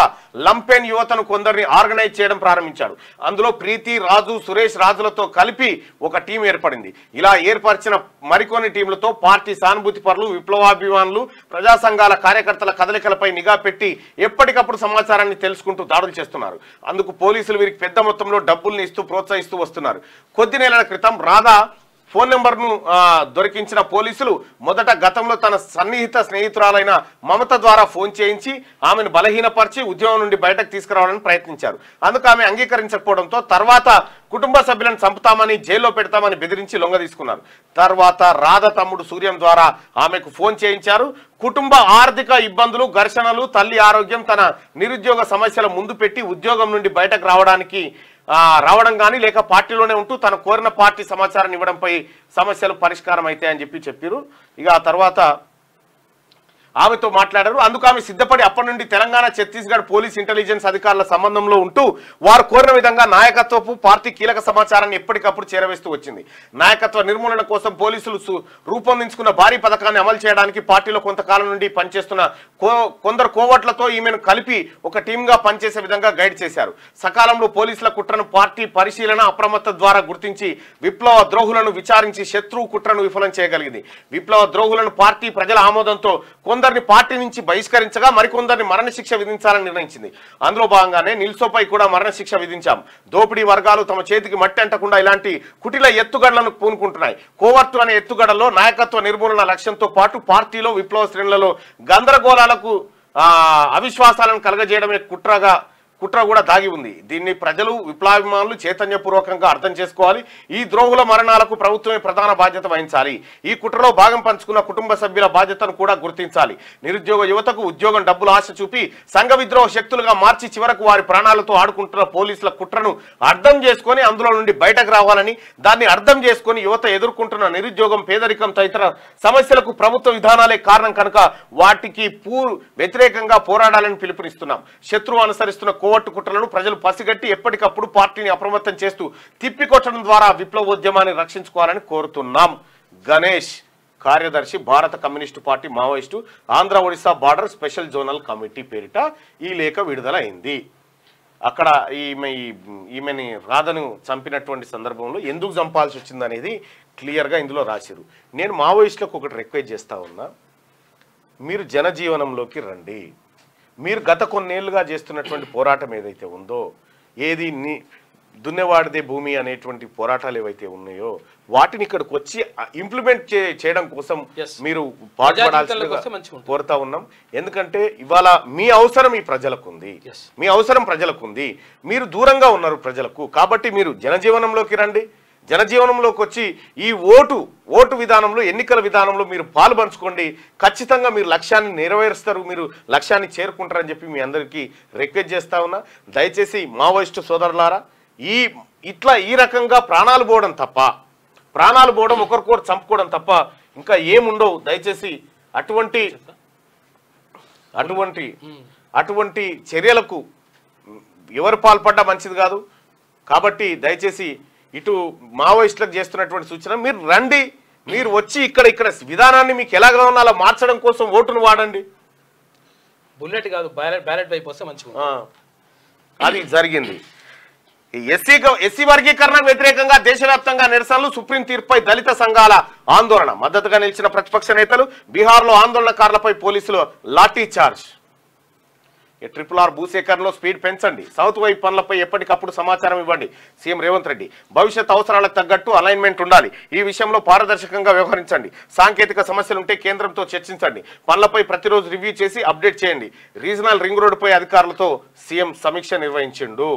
లంపెన్ యువతను కొందరిని ఆర్గనైజ్ చేయడం ప్రారంభించాడు. అందులో ప్రీతి, రాజు, సురేష్ రాజులతో కలిపి ఒక టీం ఏర్పడింది. ఇలా ఏర్పరిచిన మరికొన్ని టీంలతో పార్టీ సానుభూతి పరులు, విప్లవాభిమానులు, ప్రజా సంఘాల కార్యకర్తల కదలికలపై నిఘా పెట్టి ఎప్పటికప్పుడు సమాచారాన్ని తెలుసుకుంటూ దాడులు చేస్తున్నారు. అందుకు పోలీసులు వీరికి పెద్ద మొత్తంలో డబ్బుల్ని ఇస్తూ ప్రోత్సహిస్తూ వస్తున్నారు. కొద్ది నెలల క్రితం రాధా ఫోన్ నెంబర్ను దొరికించిన పోలీసులు మొదట గతంలో తన సన్నిహిత స్నేహితురాలైన మమత ద్వారా ఫోన్ చేయించి ఆమెను బలహీనపరిచి ఉద్యోగం నుండి బయటకు తీసుకురావాలని ప్రయత్నించారు. అందుకు ఆమె అంగీకరించకపోవడంతో తర్వాత కుటుంబ సభ్యులను చంపుతామని, జైల్లో పెడతామని బెదిరించి లొంగ తీసుకున్నారు. తర్వాత రాధ తమ్ముడు సూర్యం ద్వారా ఆమెకు ఫోన్ చేయించారు. కుటుంబ ఆర్థిక ఇబ్బందులు, ఘర్షణలు, తల్లి ఆరోగ్యం, తన నిరుద్యోగ సమస్యల ముందు పెట్టి ఉద్యోగం నుండి బయటకు రావడం కానీ లేక పార్టీలోనే ఉంటూ తన కోరిన పార్టీ సమాచారాన్ని ఇవ్వడంపై సమస్యలు పరిష్కారం అవుతాయని చెప్పారు. ఇక ఆ తర్వాత ఆమెతో మాట్లాడారు. అందుకు ఆమె సిద్ధపడి అప్పటి నుండి తెలంగాణ, ఛత్తీస్గఢ్ పోలీస్ ఇంటెలిజెన్స్ అధికారుల సంబంధంలో ఉంటూ వారు కోరిన విధంగా నాయకత్వపు, పార్టీ కీలక సమాచారాన్ని ఎప్పటికప్పుడు చేరవేస్తూ వచ్చింది. నాయకత్వ నిర్మూలన కోసం పోలీసులు రూపొందించుకున్న భారీ పథకాన్ని అమలు చేయడానికి పార్టీలో కొంతకాలం నుండి పనిచేస్తున్న కొందరు కోవట్లతో ఈమెను కలిపి ఒక టీంగా పనిచేసే విధంగా గైడ్ చేశారు. సకాలంలో పోలీసుల కుట్రను పార్టీ పరిశీలన, అప్రమత్త ద్వారా గుర్తించి విప్లవ ద్రోహులను విచారించి శత్రువు కుట్రను విఫలం చేయగలిగింది. విప్లవ ద్రోహులను పార్టీ ప్రజల ఆమోదంతో కొందరిని పార్టీ నుంచి బహిష్కరించగా మరికొందరిని మరణశిక్ష విధించాలని నిర్ణయించింది. అందులో భాగంగానే నిల్సోపై కూడా మరణశిక్ష విధించాం. దోపిడీ వర్గాలు తమ చేతికి మట్టి అంటకుండా ఇలాంటి కుటిల ఎత్తుగడలను పూనుకుంటున్నాయి. కోవర్టు అనే ఎత్తుగడలో నాయకత్వ నిర్మూలన లక్ష్యంతో పాటు పార్టీలో విప్లవ శ్రేణులలో గందరగోళాలకు, అవిశ్వాసాలను కలగజేయడమే కుట్ర కూడా దాగి ఉంది. దీన్ని ప్రజలు, విప్లవాభిమానులు చైతన్యపూర్వకంగా అర్థం చేసుకోవాలి. ఈ ద్రోహుల మరణాలకు ప్రభుత్వమే ప్రధాన బాధ్యత వహించాలి. ఈ కుట్రలో భాగం పంచుకున్న కుటుంబ సభ్యుల బాధ్యతను కూడా గుర్తించాలి. నిరుద్యోగ యువతకు ఉద్యోగం, డబ్బులు ఆశ చూపి సంఘ విద్రోహ శక్తులుగా మార్చి చివరకు వారి ప్రాణాలతో ఆడుకుంటున్న పోలీసుల కుట్రను అర్థం చేసుకొని అందులో నుండి బయటకు రావాలని, దాన్ని అర్థం చేసుకొని యువత ఎదుర్కొంటున్న నిరుద్యోగం, పేదరికం తదితర సమస్యలకు ప్రభుత్వ విధానాలే కారణం కనుక వాటికి వ్యతిరేకంగా పోరాడాలని పిలుపునిస్తున్నాం. శత్రువు అనుసరిస్తున్న కోవర్టు కుట్రలను ప్రజలు పసిగట్టి ఎప్పటికప్పుడు పార్టీని అప్రమత్తం చేస్తూ తిప్పికొట్టడం ద్వారా విప్లవోద్యమాన్ని రక్షించుకోవాలని కోరుతున్నాం. గణేష్, కార్యదర్శి, భారత communist party Maoist Andhra Odisha border special zonal committee పేరిట ఈ లేఖ విడుదలైంది. అక్కడ ఈమెని రాధను చంపినటువంటి సందర్భంలో ఎందుకు చంపాల్సి వచ్చింది అనేది క్లియర్గా ఇందులో రాశారు. నేను మావోయిస్టులకు ఒకటి రిక్వెస్ట్ చేస్తా ఉన్నా, మీరు జనజీవనంలోకి రండి. మీరు గత కొన్నేళ్లుగా చేస్తున్నటువంటి పోరాటం ఏదైతే ఉందో, ఏది దున్నేవాడిదే భూమి అనేటువంటి పోరాటాలు ఏవైతే ఉన్నాయో వాటిని ఇక్కడికి వచ్చి ఇంప్లిమెంట్ చేయడం కోసం మీరు పాటుపడాల్సిందిగా కోరుతా ఉన్నాం. ఎందుకంటే ఇవాళ మీ అవసరం ఈ ప్రజలకు ఉంది, మీ అవసరం ప్రజలకు ఉంది. మీరు దూరంగా ఉన్నారు ప్రజలకు, కాబట్టి మీరు జనజీవనంలోకి రండి. జనజీవనంలోకి వచ్చి ఈ ఓటు విధానంలో, ఎన్నికల విధానంలో మీరు పాలు పంచుకోండి. ఖచ్చితంగా మీరు లక్ష్యాన్ని నెరవేరుస్తారు, మీరు లక్ష్యాన్ని చేరుకుంటారని చెప్పి మీ అందరికీ రిక్వెస్ట్ చేస్తా ఉన్నా. దయచేసి మావోయిస్టు సోదరులారా, ఈ రకంగా ప్రాణాలు పోవడం ఒకరికొకరు చంపుకోవడం తప్ప ఇంకా ఏముండవు. దయచేసి అటువంటి చర్యలకు ఎవరు పాల్పడ్డా మంచిది కాదు. కాబట్టి దయచేసి ఇటు మావోయిస్టులకు చేస్తున్నటువంటి సూచన, మీరు రండి, మీరు వచ్చి ఇక్కడ విధానాన్ని మీకు ఎలాగా ఉన్నా అలా మార్చడం కోసం ఓటును వాడండి. బుల్లెట్ కాదు, బ్యాలెట్ వైపు వస్తే మంచిగా. అది జరిగింది. ఎస్సీ వర్గీకరణకు వ్యతిరేకంగా దేశవ్యాప్తంగా నిరసనలు, సుప్రీం తీర్పుపై దళిత సంఘాల ఆందోళన. మద్దతుగా నిలిచిన ప్రతిపక్ష నేతలు, బీహార్లో ఆందోళనకారులపై పోలీసులు లాఠీ చార్జ్. RRR భూసేకరణలో స్పీడ్ పెంచండి, సౌత్ వైపు పనులపై ఎప్పటికప్పుడు సమాచారం ఇవ్వండి. సీఎం రేవంత్ రెడ్డి, భవిష్యత్ అవసరాలకు తగ్గట్టు అలైన్మెంట్ ఉండాలి, ఈ విషయంలో పారదర్శకంగా వ్యవహరించండి, సాంకేతిక సమస్యలుంటే కేంద్రంతో చర్చించండి, పనులపై ప్రతిరోజు రివ్యూ చేసి అప్డేట్ చేయండి. రీజనల్ రింగ్ రోడ్డుపై అధికారులతో సీఎం సమీక్ష నిర్వహించిండు.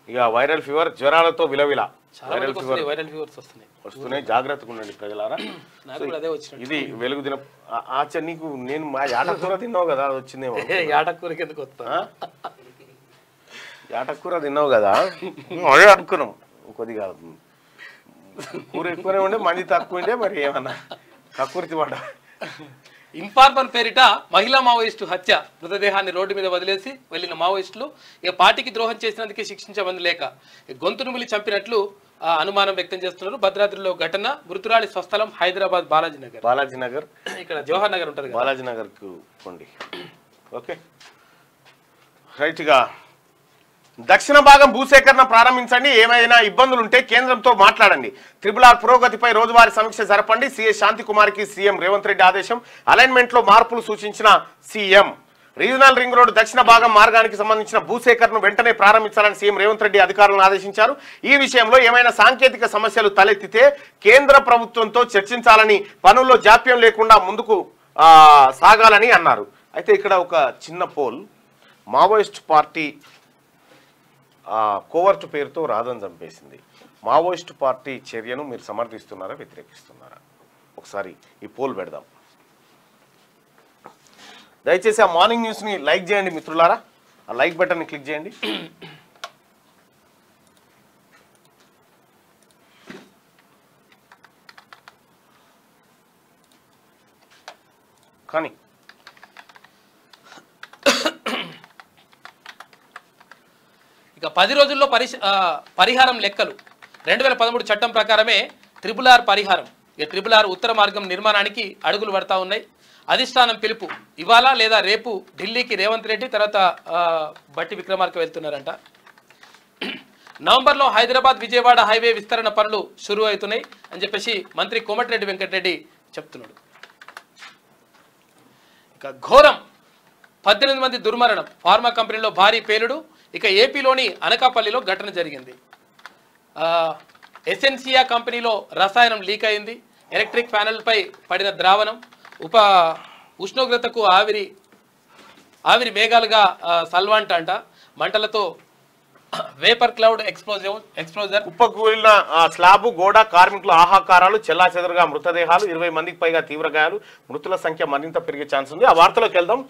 ఇక వైరల్ ఫీవర్, జ్వరాలతో విలవిల. వైరల్ ఫీవర్స్ వస్తున్నాయి, జాగ్రత్తగా ఉండండి ప్రజలారా. ఇది వెలుగు దిన నీకు నేను మా యాటకూర తిన్నావు కదా, అది వచ్చిందేమో. యాటకూర తిన్నావు కదా, అదే అనుకున్నాం. కొద్దిగా కూర ఎక్కువనే ఉండే, మంది తక్కువ ఉండే, మరి ఏమన్నా కక్కుర్తి పడ్డ. ఇంఫార్మర్ పేరిట మహిళా మావోయిస్టు హత్య, మృతదేహాన్ని రోడ్డు మీద వదిలేసి వెళ్లిన మావోయిస్టులు ఇక పార్టీకి ద్రోహం చేసినందుకే శిక్షించమంది లేక గొంతును మిలి చంపినట్లు అనుమానం వ్యక్తం చేస్తున్నారు. భద్రాద్రిలో ఘటన, మృతురాలి స్వస్థలం హైదరాబాద్ బాలాజీ నగర్. ఇక్కడ జవహర్ నగర్ ఉంటుంది, బాలాజీ నగర్ కు పోండి. Okay right. గా దక్షిణ భాగం భూసేకరణ ప్రారంభించండి, ఏమైనా ఇబ్బందులు ఉంటే కేంద్రంతో మాట్లాడండి. RRR పురోగతిపై రోజువారీ సమీక్ష జరపండి. సీఎస్ శాంతికుమార్కి సీఎం రేవంత్ రెడ్డి ఆదేశం. అలైన్మెంట్ లో మార్పులు సూచించిన సీఎం. రీజనల్ రింగ్ రోడ్డు దక్షిణ భాగం మార్గానికి సంబంధించిన భూసేకరణను వెంటనే ప్రారంభించాలని సీఎం రేవంత్ రెడ్డి అధికారులను ఆదేశించారు. ఈ విషయంలో ఏమైనా సాంకేతిక సమస్యలు తలెత్తితే కేంద్ర ప్రభుత్వంతో చర్చించాలని, పనుల్లో జాప్యం లేకుండా ముందుకు సాగాలని అన్నారు. అయితే ఇక్కడ ఒక చిన్న పోల్, మావోయిస్ట్ పార్టీ కోవర్ట్ పేరుతో రాధను చంపేసింది. మావోయిస్టు పార్టీ చర్యను మీరు సమర్థిస్తున్నారా, వ్యతిరేకిస్తున్నారా? ఒకసారి ఈ పోల్ పెడదాం. దయచేసి ఆ మార్నింగ్ న్యూస్ని లైక్ చేయండి మిత్రులారా, ఆ లైక్ బటన్ని క్లిక్ చేయండి. కానీ ఇక 10 రోజుల్లో పరిహారం లెక్కలు. 2013 చట్టం ప్రకారమే RRR పరిహారం. ఇక RRR ఉత్తర మార్గం నిర్మాణానికి అడుగులు పడతా ఉన్నాయి. అధిష్టానం పిలుపు, ఇవాళ లేదా రేపు ఢిల్లీకి రేవంత్ రెడ్డి, తర్వాత బట్టి విక్రమార్క వెళ్తున్నారంట. నవంబర్లో హైదరాబాద్ విజయవాడ హైవే విస్తరణ పనులు షురూ అవుతున్నాయి అని చెప్పేసి మంత్రి కోమటిరెడ్డి వెంకటరెడ్డి చెప్తున్నాడు. ఇక ఘోరం, 18 మంది దుర్మరణం, ఫార్మా కంపెనీలో భారీ పేలుడు. ఇక ఏపీలోని అనకాపల్లిలో ఘటన జరిగింది. ఎసెన్సియా కంపెనీలో రసాయనం లీక్ అయింది. ఎలక్ట్రిక్ ప్యానెల్పై పడిన ద్రావణం ఉష్ణోగ్రతకు ఆవిరి మేఘాలుగా సల్వాంట అంట. మంటలతో వేపర్ క్లౌడ్ ఎక్స్ప్లోజర్. కుప్పకూలిన స్లాబు, గోడ, కార్మికుల ఆహాకారాలు, చెల్లాచెదరుగా మృతదేహాలు, 20 మందికి పైగా తీవ్ర గాయాలు, మృతుల సంఖ్య మరింత పెరిగే ఛాన్స్ ఉంది. ఆ వార్తలోకి వెళ్దాం.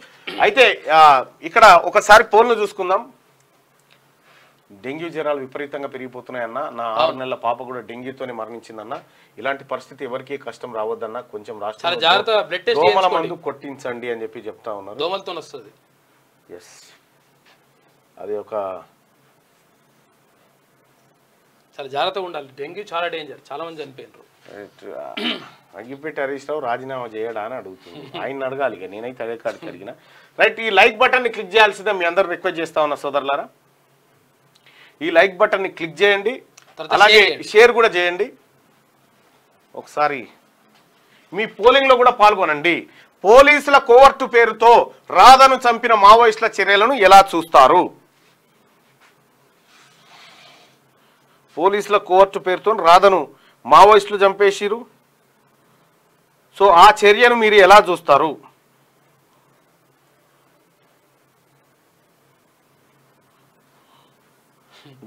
అయితే ఇక్కడ ఒకసారి పోల్ను చూసుకుందాం. డెంగ్యూ జ్వరాలు విపరీతంగా పెరిగిపోతున్నాయన్న, నా 6 నెలల పాప కూడా డెంగ్యూతోనే మరణించిందన్న. ఇలాంటి పరిస్థితి ఎవరికి కష్టం రావద్దన్న, కొంచెం దోమల మందు కొట్టించండి అని చెప్పి చెప్తా ఉన్నారు. దోమలతో వస్తుంది. ఎస్, అది ఒక చాలా జాగ్రత్తగా ఉండాలి. డెంగ్యూ చాలా డేంజర్, చాలా మంది చనిపోయినారు. అగ్గిపెట్టి హరీష్ రావు రాజీనామా చేయడా అని అడుగుతుంది. ఆయన అడగాలి, ఇక నేనైతే అదే కాడికి అడిగిన. రైట్, ఈ లైక్ బటన్ని క్లిక్ చేయాల్సిందే మీ అందరూ రిక్వెస్ట్ చేస్తా ఉన్నా సోదరులారా. ఈ లైక్ బటన్ని క్లిక్ చేయండి, అలాగే షేర్ కూడా చేయండి. ఒకసారి మీ పోలింగ్లో కూడా పాల్గొనండి. పోలీసుల కోవర్టు పేరుతో రాధను చంపిన మావోయిస్టుల చర్యలను ఎలా చూస్తారు? పోలీసుల కోవర్టు పేరుతో రాధను మావోయిస్టులు చంపేసిరు. సో ఆ చర్యను మీరు ఎలా చూస్తారు?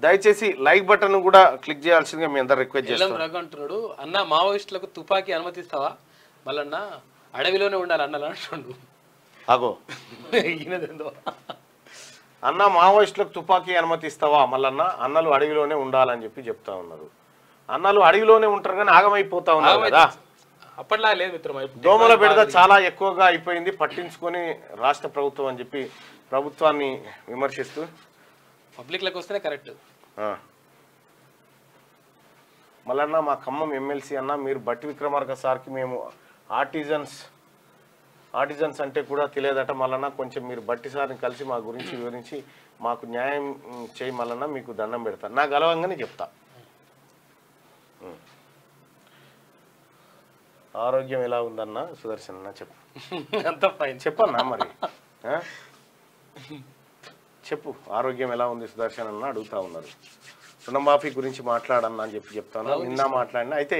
దయచేసి లైక్ బటన్ కూడా క్లిక్ చేయాల్సిందిగా మీ అందరు రిక్వెస్ట్ చేస్తున్నాను. అంటున్నాడు, అన్న మావోయిస్టులకు తుపాకీ అనుమతిస్తావా? మళ్ళన్న అడవిలోనే ఉండాలి అన్నలు అంటుండు. అగో అన్న మావోయిస్టులకు తుపాకీ అనుమతిస్తావా? మళ్ళన్న అన్నలు అడవిలోనే ఉండాలని చెప్పి చెప్తా ఉన్నారు. అన్నలు అడవిలోనే ఉంటారు కానీ ఆగమైపోతా ఉన్నారు కదా. అప్పట్లా లేదు మిత్రం, దోమల బెడద చాలా ఎక్కువగా అయిపోయింది, పట్టించుకొని రాష్ట్ర ప్రభుత్వం అని చెప్పి ప్రభుత్వాన్ని విమర్శిస్తూ పబ్లిక్లకు వస్తేనే కరెక్ట్. మళ్ళన్నా మా ఖమ్మం ఎమ్మెల్సీ అన్న మీరు బట్టి విక్రమార్క సార్కి మేము ఆర్టిజన్స్ అంటే కూడా తెలియదట. మళ్ళన్నా కొంచెం మీరు బట్టి సార్ని కలిసి మా గురించి వివరించి మాకు న్యాయం చేయి మళ్ళన్నా, మీకు దండం పెడతాను. నా గలవంగానే చెప్తా. ఆరోగ్యం ఎలా ఉందన్న సుదర్శన్ అన్న చెప్పు. అంత ఫైన్ చెప్పన్నా మరి, చెప్పు ఆరోగ్యం ఎలా ఉంది సుదర్శన్ అన్న అడుగుతా ఉన్నారు. రుణమాఫీ గురించి మాట్లాడన్నా అని చెప్పి చెప్తాను. నిన్న మాట్లాడినా అయితే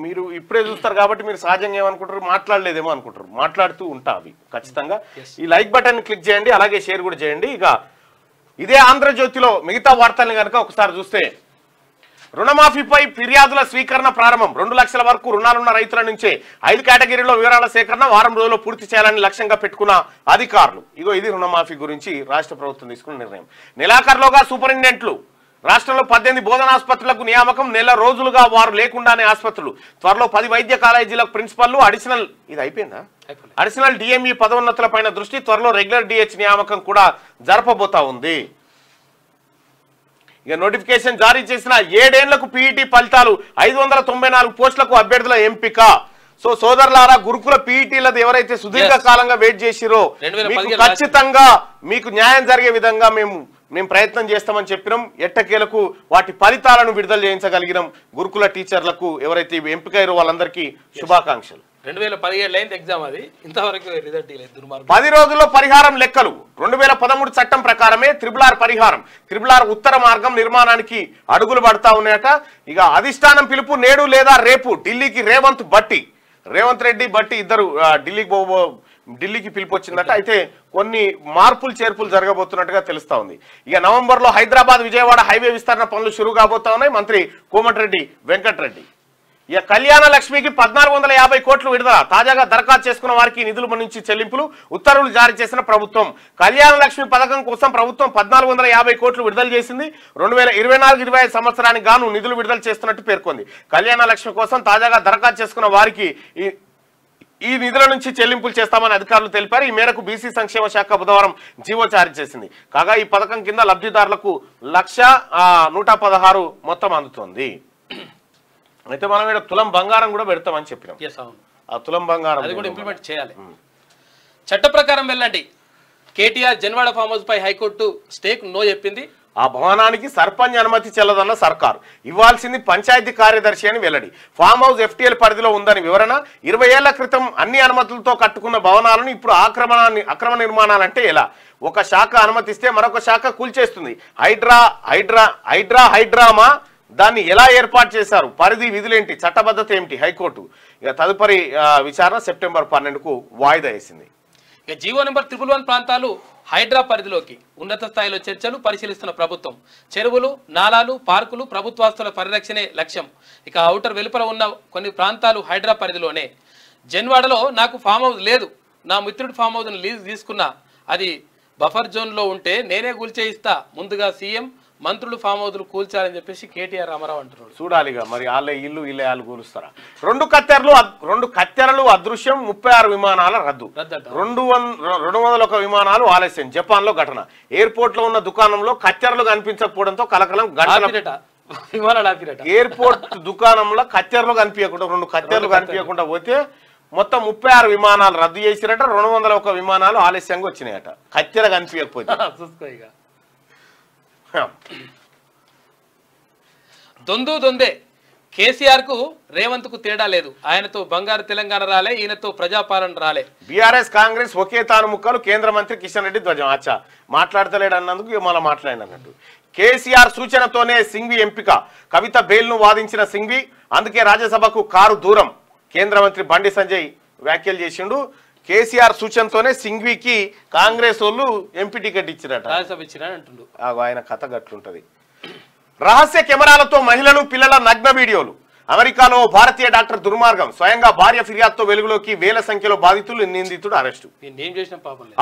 మీరు ఇప్పుడే చూస్తారు కాబట్టి మీరు సహజంగా ఏమనుకుంటారు, మాట్లాడలేదేమో అనుకుంటారు. మాట్లాడుతూ ఉంటా అవి ఖచ్చితంగా. ఈ లైక్ బటన్ క్లిక్ చేయండి, అలాగే షేర్ కూడా చేయండి. ఇక ఇదే ఆంధ్రజ్యోతిలో మిగతా వార్తల్ని కనుక ఒకసారి చూస్తే, రుణమాఫీపై ఫిర్యాదుల స్వీకరణ ప్రారంభం. 2 లక్షల వరకు రుణాలున్న రైతుల నుంచే 5 కేటగిరీలో వివరాల సేకరణ వారం రోజుల్లో పూర్తి చేయాలని లక్ష్యంగా పెట్టుకున్న అధికారులు. ఇగో ఇది రుణమాఫీ గురించి రాష్ట్ర ప్రభుత్వం తీసుకున్న నిర్ణయం. నెలాఖరులోగా సూపరింటెండెంట్లు రాష్ట్రంలో 18 బోధనాసుపత్రులకు నియామకం. నెల రోజులుగా వారు లేకుండానే ఆసుపత్రులు. త్వరలో 10 వైద్య కాలేజీలకు ప్రిన్సిపల్లు, అడిషనల్ ఇది అయిపోయిందా అడిషనల్ డిఎంఈ పదోన్నతులపైన దృష్టి. త్వరలో రెగ్యులర్ డిహెచ్ నియామకం కూడా జరపబోతా ఉంది. ఇక నోటిఫికేషన్ జారీ చేసిన 7 ఏళ్లకు పీఈటీ ఫలితాలు. 594 పోస్టులకు అభ్యర్థుల ఎంపిక. సో సోదరులారా, గురుకుల పీఈటీలది ఎవరైతే సుదీర్ఘ కాలంగా వెయిట్ చేసిరో ఖచ్చితంగా మీకు న్యాయం జరిగే విధంగా మేము ప్రయత్నం చేస్తామని చెప్పినాం. ఎట్టకేలకు వాటి ఫలితాలను విడుదల చేయించగలిగినాం. గురుకుల టీచర్లకు ఎవరైతే ఎంపికయ్యారో వాళ్ళందరికీ శుభాకాంక్షలు. 2017 అయింది ఎగ్జామ్, అది ఇంతవరకు రిజల్ట్ లేదు. 10 రోజుల్లో పరిహారం లెక్కలు. 2013 చట్టం ప్రకారమే త్రిబుల్ పరిహారం. త్రిబుల్ ఉత్తర మార్గం నిర్మాణానికి అడుగులు పడతా ఉన్నాయట. ఇక అధిష్టానం పిలుపు నేడు లేదా రేపు. ఢిల్లీకి రేవంత్ రెడ్డి బట్టి ఇద్దరు ఢిల్లీకి పిలుపు వచ్చిందట. అయితే కొన్ని మార్పులు చేర్పులు జరగబోతున్నట్టుగా తెలుస్తా ఉంది. ఇక నవంబర్లో హైదరాబాద్ విజయవాడ హైవే విస్తరణ పనులు షురూ కాబోతా ఉన్నాయి. మంత్రి కోమటిరెడ్డి వెంకటరెడ్డి. ఇక కళ్యాణ లక్ష్మికి 1450 కోట్లు విడుదల. తాజాగా దరఖాస్తు చేసుకున్న వారికి నిధుల నుంచి చెల్లింపులు ఉత్తర్వులు జారీ చేసిన ప్రభుత్వం. కళ్యాణ లక్ష్మి పథకం కోసం ప్రభుత్వం 1450 కోట్లు విడుదల చేసింది. 2024-25 సంవత్సరానికి గాను నిధులు విడుదల చేస్తున్నట్టు పేర్కొంది. కళ్యాణ లక్ష్మి కోసం తాజాగా దరఖాస్తు చేసుకున్న వారికి ఈ నిధుల నుంచి చెల్లింపులు చేస్తామని అధికారులు తెలిపారు. ఈ మేరకు బీసీ సంక్షేమ శాఖ బుధవారం జీవో జారీ చేసింది. కాగా ఈ పథకం కింద లబ్ధిదారులకు 1,116 మొత్తం అందుతోంది. అయితే మనం ఇక్కడ తులం బంగారం కూడా పెడతామని చెప్పినాం. ఆ తులం బంగారం అది కూడా ఇంప్లిమెంట్ చేయాలి. చట్ట ప్రకారం వెళ్ళండి. కేటీఆర్ జన్వాడ ఫామ్ హౌస్ పై హైకోర్టు స్టేక్ నో చెప్పింది. ఆ భవనానికి సర్పంచ్ అనుమతి చెల్లదన్న సర్కారు. ఇవ్వాల్సింది పంచాయతీ కార్యదర్శి అని వెల్లడి. ఫామ్ హౌస్ FTL పరిధిలో ఉందని వివరణ. 20 ఏళ్ల క్రితం అన్ని అనుమతులతో కట్టుకున్న భవనాలను ఇప్పుడు అక్రమ నిర్మాణాలంటే ఎలా? ఒక శాఖ అనుమతిస్తే మరొక శాఖ కూల్చేస్తుంది. హైడ్రామా దాన్ని ఎలా ఏర్పాటు చేశారు? పరిధి విధులేంటి? చట్టబద్ధత ఏమిటి? హైకోర్టు ఇక తదుపరి విచారణ సెప్టెంబర్ 12కు వాయిదా వేసింది. ఇక జీవో నెంబర్ 111 ప్రాంతాలు హైడ్రా పరిధిలోకి. ఉన్నత స్థాయిలో చర్చలు పరిశీలిస్తున్న ప్రభుత్వం. చెరువులు, నాలాలు, పార్కులు ప్రభుత్వాస్తుల పరిరక్షణే లక్ష్యం. ఇక ఔటర్ వెలుపల ఉన్న కొన్ని ప్రాంతాలు హైడ్రా పరిధిలోనే. జన్వాడలో నాకు ఫామ్ హౌస్ లేదు. నా మిత్రుడి ఫామ్ హౌస్ను లీజ్ తీసుకున్నా. అది బఫర్ జోన్లో ఉంటే నేనే కూల్చేయిస్తా. ముందుగా సీఎం మంత్రులు ఫామ్ హౌస్లు కూల్చాలని చెప్పేసి కేటీఆర్ రామారావు అంటున్నాడు. చూడాలిగా మరి వాళ్ళే ఇల్లు వీళ్ళే వాళ్ళు కూలుస్తారా? 2 కత్తెరలు అదృశ్యం. 36 విమానాల రద్దు. 201 విమానాలు ఆలస్యం. జపాన్ లో ఘటన. ఎయిర్పోర్ట్ లో ఉన్న దుకాణంలో కత్తెరలు కనిపించకపోవడంతో కలకలం. విమానాలు ఆపిరట. ఎయిర్పోర్ట్ దుకాణంలో కత్తెరలు కనిపించకుండా 2 కత్తెరలు కనిపించకుండా పోతే మొత్తం 36 విమానాలు రద్దు చేసిరట. 201 విమానాలు ఆలస్యంగా వచ్చినాయట కత్తెర కనిపించకపోతే. చూసుకో ఇక దొందే కేసీఆర్ కు రేవంత్ కు తేడా లేదు. ఆయనతో బంగారు తెలంగాణ రాలే, ఈయనతో ప్రజాపాలన రాలే. బీఆర్ఎస్ కాంగ్రెస్ ఒకే తాను ముక్కలు కేంద్ర మంత్రి కిషన్ రెడ్డి ధ్వజం. అచ్చా మాట్లాడతలేడు అన్నందుకు మళ్ళీ మాట్లాడినట్టు. కేసీఆర్ సూచనతోనే సింఘ్వి ఎంపిక. కవిత బెయిల్ను వాదించిన సింఘ్వి, అందుకే రాజ్యసభకు కారు దూరం. కేంద్ర మంత్రి బండి సంజయ్ వ్యాఖ్యలు చేసిండు. కేసీఆర్ సూచనతోనే సింఘ్వికి కాంగ్రెస్ వాళ్ళు ఎంపీ టికెట్ ఇచ్చిరట. రాజ్యసభ ఇచ్చిరా అంటుండు. ఆయన కథ గట్లుంటది. రహస్య కెమెరాలతో మహిళలు పిల్లల నగ్న వీడియోలు. అమెరికాలో భారతీయ డాక్టర్ దుర్మార్గం. స్వయంగా భార్య ఫిర్యాదుతో వెలుగులోకి. వేల సంఖ్యలో బాధితులు, నిందితుడు అరెస్టు.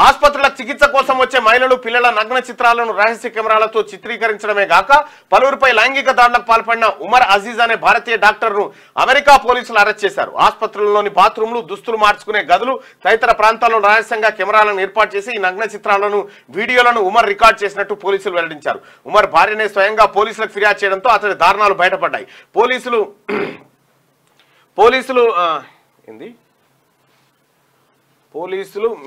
ఆసుపత్రుల చికిత్స కోసం వచ్చే మహిళలు పిల్లల నగ్న చిత్రాలను రహస్య కెమెరాలతో చిత్రీకరించడమే గాక పలువురిపై లైంగిక దాడులకు పాల్పడిన ఉమర్ అజీజ్ అనే భారతీయ డాక్టర్ ను అమెరికా పోలీసులు అరెస్ట్ చేశారు. ఆసుపత్రుల్లోని బాత్రూంలు, దుస్తులు మార్చుకునే గదులు తదితర ప్రాంతాల్లో రహస్యంగా కెమెరాలను ఏర్పాటు చేసి ఈ నగ్న చిత్రాలను, వీడియోలను ఉమర్ రికార్డ్ చేసినట్టు పోలీసులు వెల్లడించారు. ఉమర్ భార్యనే స్వయంగా పోలీసులకు ఫిర్యాదు చేయడంతో అతడి దారుణాలు బయటపడ్డాయి. పోలీసులు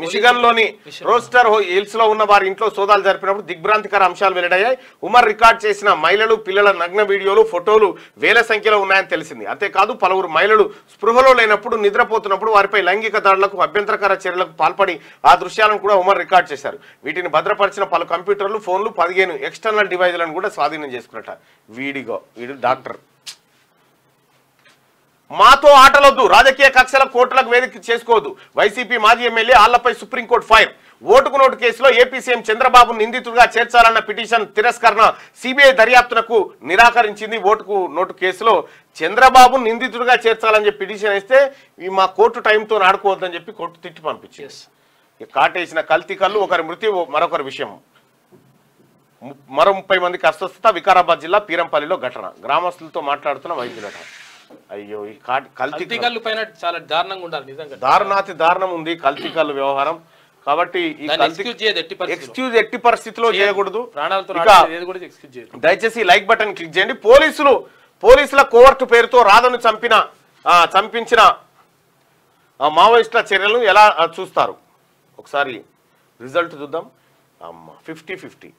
మిషిగన్ లోని రోస్టర్ హిల్స్ లో ఉన్న వారి ఇంట్లో సోదాలు జరిపినప్పుడు దిగ్భ్రాంతికర అంశాలు వెల్లడయ్యాయి. ఉమర్ రికార్డ్ చేసిన మహిళలు, పిల్లల నగ్న వీడియోలు, ఫోటోలు వేల సంఖ్యలో ఉన్నాయని తెలిసింది. అంతేకాదు పలువురు మహిళలు స్పృహలో లేనప్పుడు, నిద్రపోతున్నప్పుడు వారిపై లైంగిక దాడులకు, అభ్యంతరకర చర్యలకు పాల్పడి ఆ దృశ్యాలను కూడా ఉమర్ రికార్డ్ చేశారు. వీటిని భద్రపరిచిన పలు కంప్యూటర్లు, ఫోన్లు, 15 ఎక్స్టర్నల్ డివైజ్లను కూడా స్వాధీనం చేసుకున్నట. వీడు డాక్టర్. మాతో ఆటలొద్దు, రాజకీయ కక్షల కోర్టులకు వేదిక చేసుకోవద్దు. వైసీపీ మాజీ ఎమ్మెల్యే ఆళ్లపై సుప్రీంకోర్టు ఫైర్. ఓటుకు నోటు కేసులో ఏపీ సీఎం చంద్రబాబు నిందితుడిగా చేర్చాలన్న పిటిషన్ తిరస్కరణ. సిబిఐ దర్యాప్తునకు నిరాకరించింది. ఓటుకు నోటు కేసులో చంద్రబాబు నిందితుడిగా చేర్చాలని చెప్పి పిటిషన్ ఇస్తే మా కోర్టు టైంతో ఆడుకోవద్దని చెప్పి కోర్టు తిట్టి పంపించింది. కాటేసిన కల్తీ కళ్ళు, ఒకరి మృతి, మరొకరి విషయం. మరో 30 మందికి అస్వస్థత. వికారాబాద్ జిల్లా పీరంపల్లిలో ఘటన. గ్రామస్తులతో మాట్లాడుతున్న వైద్యులట. అయ్యో ఈ కల్తీ కళ్ళు పైన చాలా దారుణంగా ఉండాలి. నిజంగా దారుణాతి దారుణం ఉంది కల్తీ కళ్ళు వ్యవహారం. కాబట్టి ఈ ఎక్స్క్యూజ్ ఎట్టి పరిస్థితిలో చేయకూడదు. దయచేసి లైక్ బటన్ క్లిక్ చేయండి. పోలీసుల కోవర్టు పేరుతో రాధను చంపించిన మావోయిస్టుల చర్యలను ఎలా చూస్తారు? ఒకసారి రిజల్ట్ చూద్దాం. 50-50.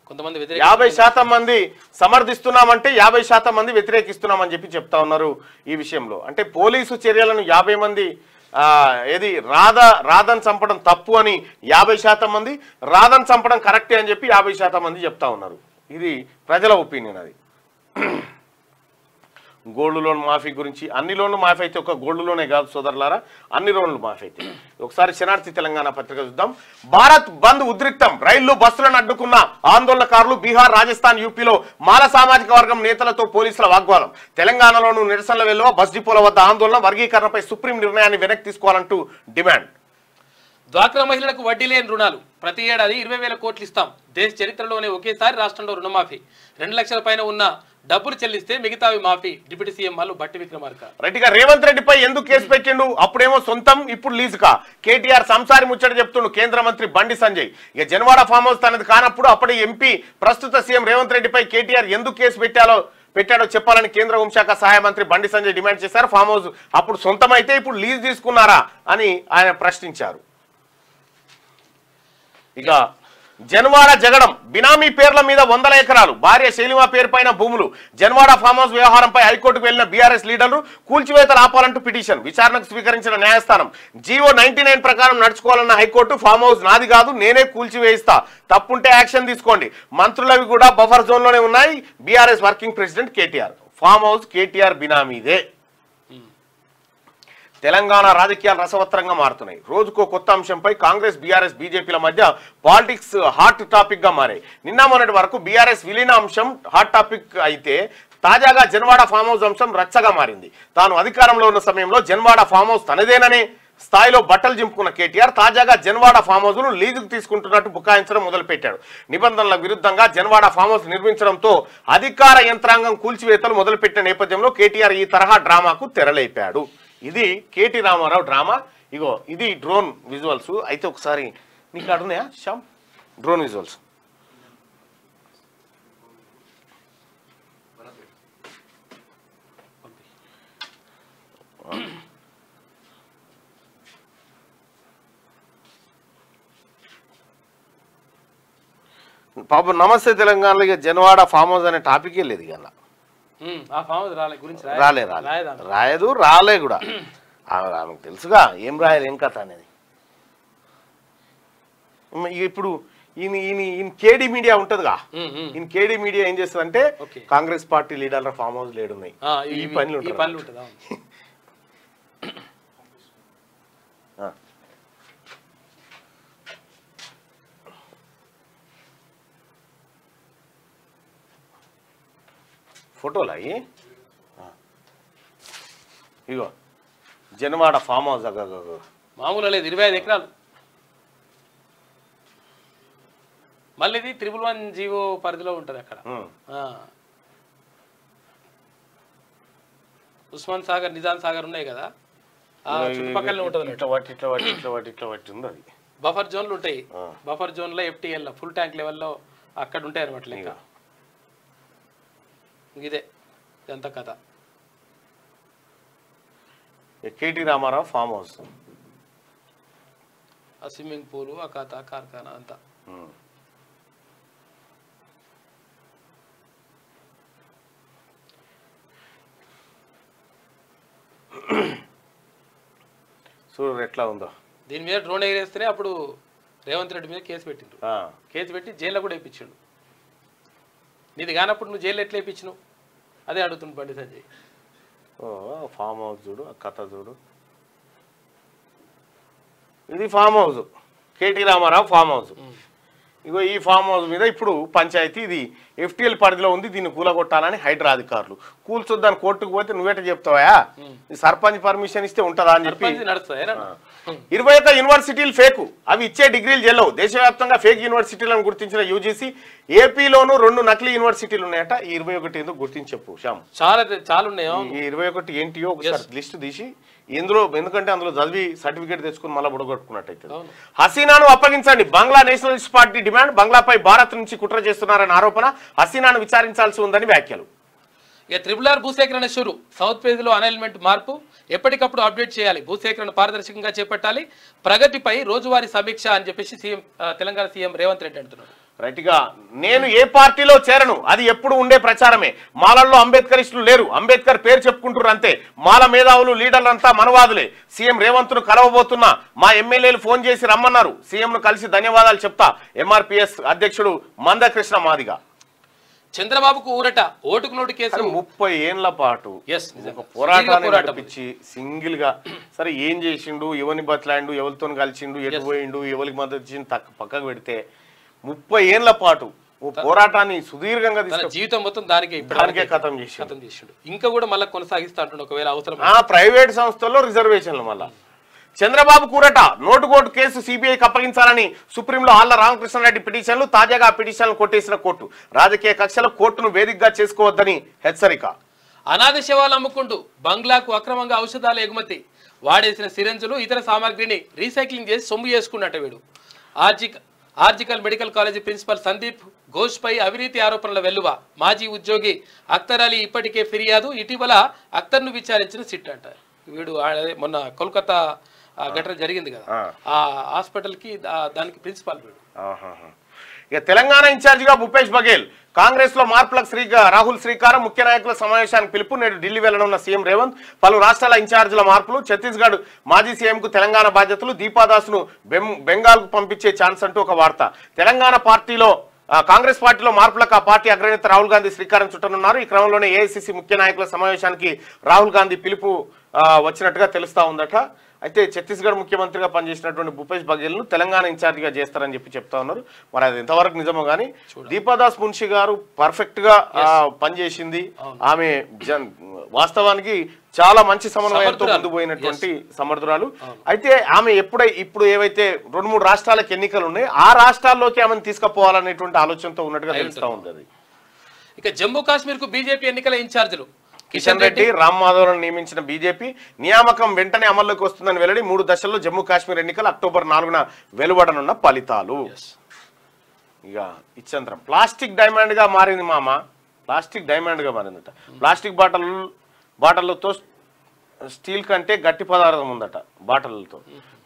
కొంతమంది 50% మంది సమర్థిస్తున్నామంటే 50% మంది వ్యతిరేకిస్తున్నామని చెప్పి చెప్తా ఉన్నారు ఈ విషయంలో. అంటే పోలీసు చర్యలను 50 మంది ఏది రాధను చంపడం తప్పు అని 50% మంది, రాధను చంపడం కరెక్టే అని చెప్పి 50% మంది చెప్తా ఉన్నారు. ఇది ప్రజల ఒపీనియన్. అది గోల్డ్ లోన్ మాఫీ గురించి. అన్ని లోన్లు మాఫీ అయితే ఒక గోల్డ్ లోనే కాదు సోదరులారా, అన్ని లోన్లు మాఫీ అయితే. ఒకసారి శనార్థి తెలంగాణ పత్రిక చూద్దాం. భారత్ బంద్ ఉద్రిక్తం. రైళ్లు, బస్సులను అడ్డుకున్న ఆందోళనకారులు. బీహార్, రాజస్థాన్, యూపీలో మాల సామాజిక వర్గం నేతలతో పోలీసుల వాగ్వాదం. తెలంగాణలోనూ నిరసనల వెలువ. బస్ డిపోల వద్ద ఆందోళన. వర్గీకరణపై సుప్రీం నిర్ణయాన్ని వెనక్కి తీసుకోవాలంటూ డిమాండ్. డ్వాక్రా మహిళలకు వడ్డీ లేని రుణాలు. ప్రతి ఏడాది 20,000 కోట్లు ఇస్తాం. దేశ చరిత్రలోనే ఒకేసారి రాష్ట్రంలో రుణమాఫీ. 2 లక్షల పైన ఉన్న డబ్బులు చెల్లిస్తే మిగతావి మాఫీ. డిప్యూటీ సీఎం వాళ్ళు బట్టి విక్రమార్క. రైట్గా రేవంత్ రెడ్డిపై ఎందుకు కేసు పెట్టిండు? అప్పుడేమో సొంతం, ఇప్పుడు లీజుకా? కేటీఆర్ సంసారి ముచ్చట చెప్తుండు కేంద్ర మంత్రి బండి సంజయ్. ఇక జన్వాడ ఫామ్ హౌస్ తనది కానప్పుడు అప్పటి ఎంపీ ప్రస్తుత సీఎం రేవంత్ రెడ్డిపై కేటీఆర్ ఎందుకు కేసు పెట్టాడో చెప్పాలని కేంద్ర హోంశాఖ సహాయ మంత్రి బండి సంజయ్ డిమాండ్ చేశారు. ఫామ్ హౌస్ అప్పుడు సొంతమైతే ఇప్పుడు లీజ్ తీసుకున్నారా అని ఆయన ప్రశ్నించారు. ఇక జన్వాడ జగడం. బినామీ పేర్ల మీద 100 ఎకరాలు. భార్య శైలిమా పేరు పైన భూములు. జన్వాడ ఫామ్ హౌస్ వ్యవహారంపై హైకోర్టుకు వెళ్లిన బీఆర్ఎస్ లీడర్లు కూల్చివేతలు ఆపాలంటూ పిటిషన్. విచారణకు స్వీకరించిన న్యాయస్థానం జీవో 99 ప్రకారం నడుచుకోవాలన్న హైకోర్టు. ఫామ్ హౌస్ నాది కాదు, నేనే కూల్చివేయిస్తా, తప్పుంటే యాక్షన్ తీసుకోండి. మంత్రులవి కూడా బఫర్ జోన్ లోనే ఉన్నాయి. BRS working president KTR. Farm house KTR బినామీదే. తెలంగాణ రాజకీయాలు రసవత్తరంగా మారుతున్నాయి. రోజుకో కొత్త అంశంపై కాంగ్రెస్, బీఆర్ఎస్, బీజేపీల మధ్య పాలిటిక్స్ హాట్ టాపిక్ గా మారాయి. నిన్న మొన్నటి వరకు బీఆర్ఎస్ విలీన అంశం హాట్ టాపిక్ అయితే తాజాగా జన్వాడ ఫామ్ హౌస్ అంశం రచ్చగా మారింది. తాను అధికారంలో ఉన్న సమయంలో జన్వాడ ఫామ్ హౌస్ తనదేననే స్థాయిలో బట్టలు జింపుకున్న కేటీఆర్ తాజాగా జన్వాడ ఫామ్ హౌస్ ను లీజుకు తీసుకుంటున్నట్టు బుకాయించడం మొదలుపెట్టాడు. నిబంధనల విరుద్ధంగా జన్వాడ ఫామ్ హౌస్ నిర్మించడంతో అధికార యంత్రాంగం కూల్చివేతలు మొదలుపెట్టిన నేపథ్యంలో కేటీఆర్ ఈ తరహా డ్రామాకు తెరలేపాడు. ఇది కేటీ రామారావు డ్రామా. ఇగో ఇది డ్రోన్ విజువల్స్. అయితే ఒకసారి నీకు అడుగున్నాయా శ్యామ్ డ్రోన్ విజువల్స్? పాపం నమస్తే తెలంగాణలో ఇక జనవాడ ఫామ్ హౌస్ అనే టాపికే లేదు ఇక ఆ ఫామ్ హౌస్ రాయదు రాలే కూడా ఆమెకు తెలుసుగా ఏం రాయాలి ఏం కథ అనేది. ఇప్పుడు ఈయన కేడీ మీడియా ఉంటదిగా, ఈయన కేడీ మీడియా ఏం చేస్తుందంటే కాంగ్రెస్ పార్టీ లీడర్ల ఫామ్ హౌస్ లేడున్నాయి ఈ పనులు ఫోటోలు అయ్యి ఇగో జనవాడ ఫామ్ హౌస్ మామూలు లేదు 25 ఎకరాలు. మళ్ళీ ఇది 111 జీవో పరిధిలో ఉంటుంది అక్కడ. ఉస్మాన్ సాగర్ నిజాం సాగర్ ఉన్నాయి కదా చుట్టుపక్కల ఉంటుంది. ఉంది అది బఫర్ జోన్లు ఉంటాయి. బఫర్ జోన్ లో FTL ఫుల్ ట్యాంక్ లెవెల్లో అక్కడ ఉంటాయి అనమాట లెక్క. ఇదే ఎంత కథ. కేటీ రామారావు ఫామ్ హౌస్, ఆ స్విమ్మింగ్ పూల్, ఆ కథ కార్ఖానా అంతా. చూడు ఎట్లా ఉందో. దీని మీద డ్రోన్ ఎగిరేస్తేనే అప్పుడు రేవంత్ రెడ్డి మీద కేసు పెట్టిండ్రు. కేసు పెట్టి జైల్లో కూడా వేయించాడు. నీది కానప్పుడు నువ్వు జైల్లో ఎట్లా వేయించినావు అదే అడుగుతుంది బండి సంజయ్. ఫామ్ హౌస్ చూడు, ఆ కథ చూడు. ఇది farm house, KT Ramarao farm house. ఇగో ఈ ఫామ్ హౌస్ మీద ఇప్పుడు పంచాయతీ ఇది FTL పరిధిలో ఉంది, దీన్ని కూలగొట్టాలని హైడ్రా అధికారులు కూల్చొద్దని కోర్టుకు పోతే నువ్వేట చెప్తావా? సర్పంచ్ పర్మిషన్ ఇస్తే ఉంటుందా అని చెప్పి 21 యూనివర్సిటీలు ఫేకు, అవి ఇచ్చే డిగ్రీలు చెల్లవు. దేశవ్యాప్తంగా ఫేక్ యూనివర్సిటీలను గుర్తించిన UGC ఏపీలోనూ 2 నకిలీ యూనివర్సిటీలు ఉన్నాయట. ఈ 21 ఎందుకు గుర్తించి చెప్పు శ్యామ్. చాలా ఉన్నాయి. ఈ 21 ఏంటియో ఒకసారి లిస్టు తీసి ఇందులో, ఎందుకంటే అందులో చదివి సర్టిఫికేట్ తెచ్చుకుని మళ్ళీ బుడగొట్టుకున్నట్టయితే. హసీనాను అప్పగించండి, బంగ్లా నేషనలిస్ట్ పార్టీ డిమాండ్. బంగ్లాపై భారత్ నుంచి కుట్ర చేస్తున్నారని ఆరోపణ. హసీనాను విచారించాల్సి ఉందని వ్యాఖ్యలు. ఇక RRR భూసేకరణ షురు, సౌత్ పేజ్లో అనైన్మెంట్ మార్పు, ఎప్పటికప్పుడు అప్డేట్ చేయాలి, భూసేకరణ పారదర్శకంగా చేపట్టాలి, ప్రగతిపై రోజువారీ సమీక్ష అని చెప్పేసి తెలంగాణ సీఎం రేవంత్ రెడ్డి అంటున్నారు. రైట్గా, నేను ఏ పార్టీలో చేరను, అది ఎప్పుడు ఉండే ప్రచారమే. మాలల్లో అంబేద్కరిస్టులు లేరు, అంబేద్కర్ పేరు చెప్పుకుంటారు అంతే. మాల మేధావులు లీడర్లంతా మనవాదులే. సీఎం రేవంత్ ను కలవబోతున్నా, మా ఎమ్మెల్యేలు ఫోన్ చేసి రమ్మన్నారు, సీఎం ను కలిసి ధన్యవాదాలు చెప్తా. MRPS అధ్యక్షుడు మందకృష్ణ మాదిగ. చంద్రబాబుకు ఊరట, ఓటుకు నోటు కేసు 30 ఏళ్ల పాటు పోరాటాన్ని నడిపించి సింగిల్ గా సరే ఏం చేసిండు, ఎవరిని బతలాండు, ఎవరితో కలిసిండు, ఎటు పోయిండు, ఎవరికి మద్దతు ఇచ్చిండు పక్కకు పెడితే 30 ఏళ్ల పాటు పోరాటాన్ని సుదీర్ఘంగా జీవితం మొత్తం దానికే ఖతం చేసిండు. ఇంకా కూడా మళ్ళీ కొనసాగిస్తా అంటుండే ఒకవేళ అవసరం. ప్రైవేట్ సంస్థల్లో రిజర్వేషన్లు మళ్ళా. చంద్రబాబు కూరట, నోటుకోటు కేసు CBIకి అప్పగించాలని సుప్రీంలో ఆళ్ల రామకృష్ణారెడ్డి పిటిషన్లు. తాజాగా ఆ పిటిషన్లు కొట్టేసిన కోర్టు. రాజకీయ కక్షల కోర్టును వేదికగా చేసుకోవద్దని హెచ్చరిక. అనాథ శవాలు అమ్ముకుంటూ బంగ్లాకు అక్రమంగా ఔషధాల ఎగుమతి, వాడేసిన సిరంజులు ఇతర సామాగ్రిని రీసైక్లింగ్ చేసి సొమ్ము చేసుకున్నట్టు వీడు. RG Kar medical college principal Sandip Ghosh పై అవినీతి ఆరోపణల వెల్లువ. మాజీ ఉద్యోగి అఖ్తర్ అలీ ఇప్పటికే ఫిర్యాదు. ఇటీవల అఖ్తర్ను విచారించిన సిట్ అంట. వీడు మొన్న కోల్కతా ఘటన జరిగింది కదా, ఆ హాస్పిటల్ కి దానికి ప్రిన్సిపాల్ వీడు. ఇక తెలంగాణ ఇన్ఛార్జిగా భూపేష్ బఘేల్. కాంగ్రెస్ లో మార్పులకు రాహుల్ శ్రీకారం. ముఖ్య నాయకుల సమావేశానికి పిలుపు. నేడు ఢిల్లీ వెళ్లనున్న సీఎం రేవంత్. పలు రాష్ట్రాల ఇన్ఛార్జీల మార్పులు. ఛత్తీస్గఢ్ మాజీ సీఎంకు తెలంగాణ బాధ్యతలు. దీపాదాస్ను బెంగాల్కు పంపించే ఛాన్స్ అంటూ ఒక వార్త. తెలంగాణ పార్టీలో కాంగ్రెస్ పార్టీలో మార్పులకు ఆ పార్టీ అగ్రనేత రాహుల్ గాంధీ శ్రీకారం చుట్టనున్నారు. ఈ క్రమంలోనే AICC ముఖ్య నాయకుల సమావేశానికి రాహుల్ గాంధీ పిలుపు వచ్చినట్టుగా తెలుస్తా ఉందట. అయితే ఛత్తీస్గఢ్ ముఖ్యమంత్రిగా పనిచేసినటువంటి భూపేష్ బఘేల్ను తెలంగాణ ఇన్ఛార్జిగా చేస్తారని చెప్తా ఉన్నారు. మరి అది ఎంతవరకు నిజమో కానీ దీపాదాస్ మున్షి గారు పర్ఫెక్ట్ గా పనిచేసింది. ఆమె వాస్తవానికి చాలా మంచి సమన్వయంతో ముందు పోయినటువంటి సమర్థురాలు. అయితే ఆమె ఇప్పుడు ఏవైతే 2-3 రాష్ట్రాలకు ఎన్నికలు ఉన్నాయి, ఆ రాష్ట్రాల్లోకి ఆమెను తీసుకుపోవాలనేటువంటి ఆలోచనతో ఉన్నట్టుగా తెలుస్తా ఉంది. అది ఇక జమ్మూ కాశ్మీర్ కు బీజేపీ ఎన్నికల ఇన్ఛార్జీలు కిషన్ రెడ్డి, రామ్ మాధవ్లను నియమించిన బీజేపీ. నియామకం వెంటనే అమల్లోకి వస్తుందని వెల్లడి. 3 దశల్లో జమ్మూ కాశ్మీర్ ఎన్నికలు. అక్టోబర్ 4న వెలువడనున్న ఫలితాలు. ఇక ఇచ్చంతరం ప్లాస్టిక్ డైమండ్ గా మారింది మామ. ప్లాస్టిక్ డైమండ్ గా మారిందట. ప్లాస్టిక్ బాటలతో స్టీల్ కంటే గట్టి పదార్థం ఉందట బాటలతో.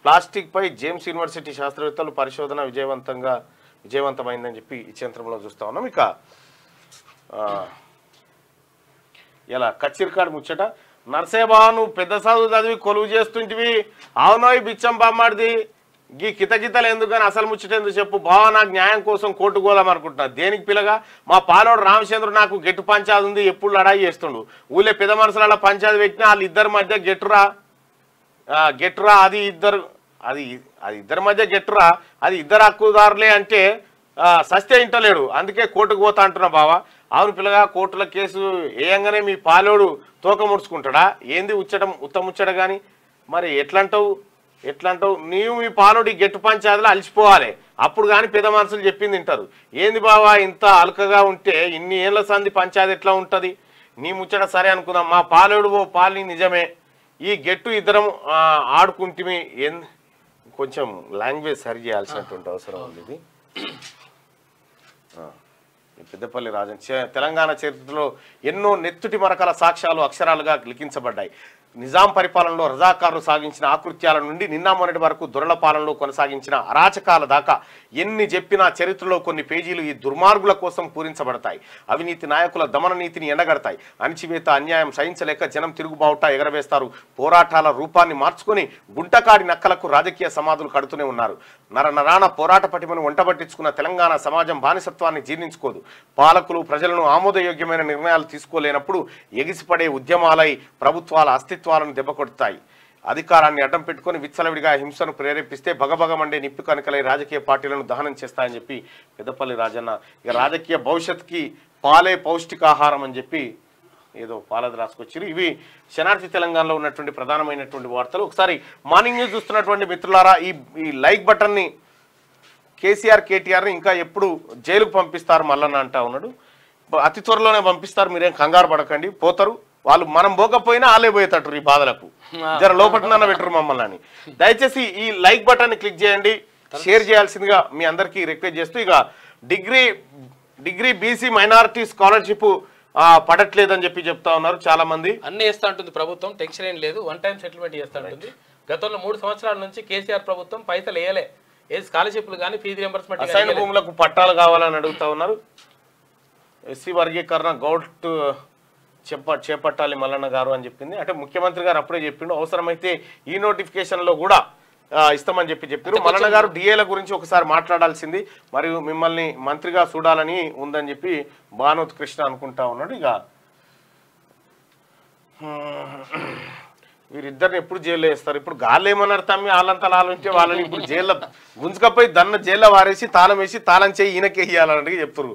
ప్లాస్టిక్ పై జేమ్స్ యూనివర్సిటీ శాస్త్రవేత్తలు పరిశోధన విజయవంతంగా విజయవంతమైందని చెప్పి ఈ చిత్రంలో చూస్తా ఉన్నాం. ఇక ఇలా కచ్చిరికాడు ముచ్చట నర్సేబా నువ్వు పెద్ద చదువు చదివి కొలువు చేస్తుంటివి అవునోయ్ బిచ్చం బామ్మాడిది గీ కితకితలు ఎందుకని అసలు ముచ్చట ఎందుకు చెప్పు బావ నాకు న్యాయం కోసం కోర్టు పోదాం అనుకుంటున్నా దేనికి పిల్లగా మా పాలోడు రామచంద్ర నాకు గెట్టు పంచాది ఉంది ఎప్పుడు లడాయి చేస్తుండు ఊళ్ళో పెద్ద మనుషుల పంచాది పెట్టినా వాళ్ళ ఇద్దరి మధ్య గెట్టురా అది ఇద్దరి మధ్య గెట్టురా అది ఇద్దరు హక్కుదారులే అంటే సస్తే ఇంటలేడు అందుకే కోర్టుకు పోతా అంటున్నా బావ అవును పిల్లగా కోర్టుల కేసు వేయంగానే మీ పాలోడు తోక ముడుచుకుంటాడా ఏంది ఉత్తముచ్చట కానీ మరి ఎట్లంటావు నీవు మీ పాలోడి గెట్టు పంచాదిలో అలిసిపోవాలి అప్పుడు కానీ పెద్ద మనుషులు చెప్పింది వింటారు ఏంది బావా ఇంత అలకగా ఉంటే ఇన్ని ఏళ్ల సంది పంచాది ఎట్లా ఉంటుంది నీ ముచ్చట సరే అనుకుందాం మా పాలోడు పాలి నిజమే ఈ గెట్టు ఇద్దరం ఆడుకుంటే కొంచెం లాంగ్వేజ్ సరి చేయాల్సినటువంటి అవసరం ఉంది ఇది పెద్దపల్లి రాజన్ తెలంగాణ చరిత్రలో ఎన్నో నెత్తుటి మరకల సాక్ష్యాలు అక్షరాలుగా లిఖించబడ్డాయి నిజాం పరిపాలనలో రజాకారులు సాగించిన ఆకృత్యాల నుండి నిన్న మొన్నటి వరకు దొరల పాలనలో కొనసాగించిన అరాచకాల దాకా ఎన్ని చెప్పినా చరిత్రలో కొన్ని పేజీలు ఈ దుర్మార్గుల కోసం పూరించబడతాయి అవినీతి నాయకుల దమన నీతిని ఎండగడతాయి అణచివేత అన్యాయం సహించలేక జనం తిరుగుబావుట ఎగరవేస్తారు పోరాటాల రూపాన్ని మార్చుకొని గుంటకాడి నక్కలకు రాజకీయ సమాధులు కడుతూనే ఉన్నారు నరనరాన పోరాట పటిమను వంటబట్టించుకున్న తెలంగాణ సమాజం బానిసత్వాన్ని జీర్ణించుకోదు పాలకులు ప్రజలను ఆమోదయోగ్యమైన నిర్ణయాలు తీసుకోలేనప్పుడు ఎగిసిపడే ఉద్యమాలై ప్రభుత్వాల అస్తిత్వాలను దెబ్బకొడతాయి అధికారాన్ని అడ్డం పెట్టుకుని విచ్చలవిడిగా హింసను ప్రేరేపిస్తే భగభగమండే నిప్పు కనుకలై రాజకీయ పార్టీలను దహనం చేస్తాయని చెప్పి పెద్దపల్లి రాజన్న ఇక రాజకీయ భవిష్యత్తుకి పాలే పౌష్టికాహారం అని చెప్పి ఏదో పాలది రాసుకొచ్చారు ఇవి శనార్థి తెలంగాణలో ఉన్నటువంటి ప్రధానమైనటువంటి వార్తలు ఒకసారి మార్నింగ్ న్యూస్ చూస్తున్నటువంటి మిత్రులారా ఈ లైక్ బటన్ని కేసీఆర్ కేటీఆర్ని ఇంకా ఎప్పుడు జైలుకు పంపిస్తారు మల్లన్న అంటా ఉన్నాడు అతి త్వరలోనే పంపిస్తారు మీరేం కంగారు పడకండి పోతారు వాళ్ళు మనం పోకపోయినా వాళ్ళే పోయేటట్టు ఈ బాధలకు జర లోపలన్న పెట్టరు మమ్మల్ని అని దయచేసి ఈ లైక్ బటన్ క్లిక్ చేయండి షేర్ చేయాల్సిందిగా మీ అందరికీ రిక్వెస్ట్ చేస్తూ ఇక డిగ్రీ బీసీ మైనారిటీ స్కాలర్షిప్ పడట్లేదని చెప్పి చెప్తా ఉన్నారు చాలా మంది అన్ని చేస్తా ఉంటుంది ప్రభుత్వం టెన్షన్ ఏం లేదు వన్ టైం సెటిల్మెంట్ చేస్తా ఉంటుంది గతంలో 3 సంవత్సరాల నుంచి కేసీఆర్ ప్రభుత్వం పైసలు వేయలే ఏ స్కాలర్షిప్లు కానీ ఫీజు రింబర్స్మెంట్ అసైన్ భూములకు పట్టాలు కావాలని అడుగుతా ఉన్నారు ఎస్సీ వర్గీకరణ గౌట్ చేపట్టాలి మల్లన్న గారు అని చెప్పింది అంటే ముఖ్యమంత్రి గారు అప్పుడే చెప్పిండు అవసరమైతే ఈ నోటిఫికేషన్లో కూడా ఇస్తామని చెప్పారు మల్లన్న గారు డిఏల గురించి ఒకసారి మాట్లాడాల్సింది మరియు మిమ్మల్ని మంత్రిగా చూడాలని ఉందని చెప్పి భానోత్ కృష్ణ అనుకుంటా ఉన్నాడు ఇక వీరిద్దరిని ఎప్పుడు జైల్లో వేస్తారు ఇప్పుడు గాళ్ళు ఏమన్నారు తమ్మి వాళ్ళంతా ఉంటే వాళ్ళని ఇప్పుడు జైల్లో గుంజుకపోయి జైల్లో వారేసి తాళం వేసి తాళం చేయి ఈయనకే వేయాలన్నట్టుగా చెప్తారు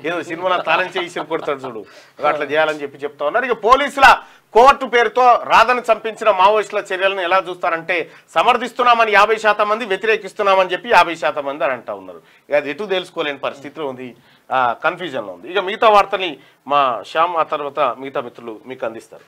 ఏదో సినిమాలో తాళం చేయి ఇసురు కొడతాడు చూడు అట్లా చేయాలని చెప్పి చెప్తా ఉన్నారు ఇక పోలీసుల కోర్టు పేరుతో రాధను చంపించిన మావోయిస్టుల చర్యలను ఎలా చూస్తారంటే సమర్థిస్తున్నామని 50% మంది వ్యతిరేకిస్తున్నామని చెప్పి 50% మంది అని అంటా ఉన్నారు ఇక అది ఎటు తెలుసుకోలేని పరిస్థితిలో ఉంది కన్ఫ్యూజన్లో ఉంది ఇక మిగతా వార్తని మా శ్యామ్ ఆ తర్వాత మిగతా మిత్రులు మీకు అందిస్తారు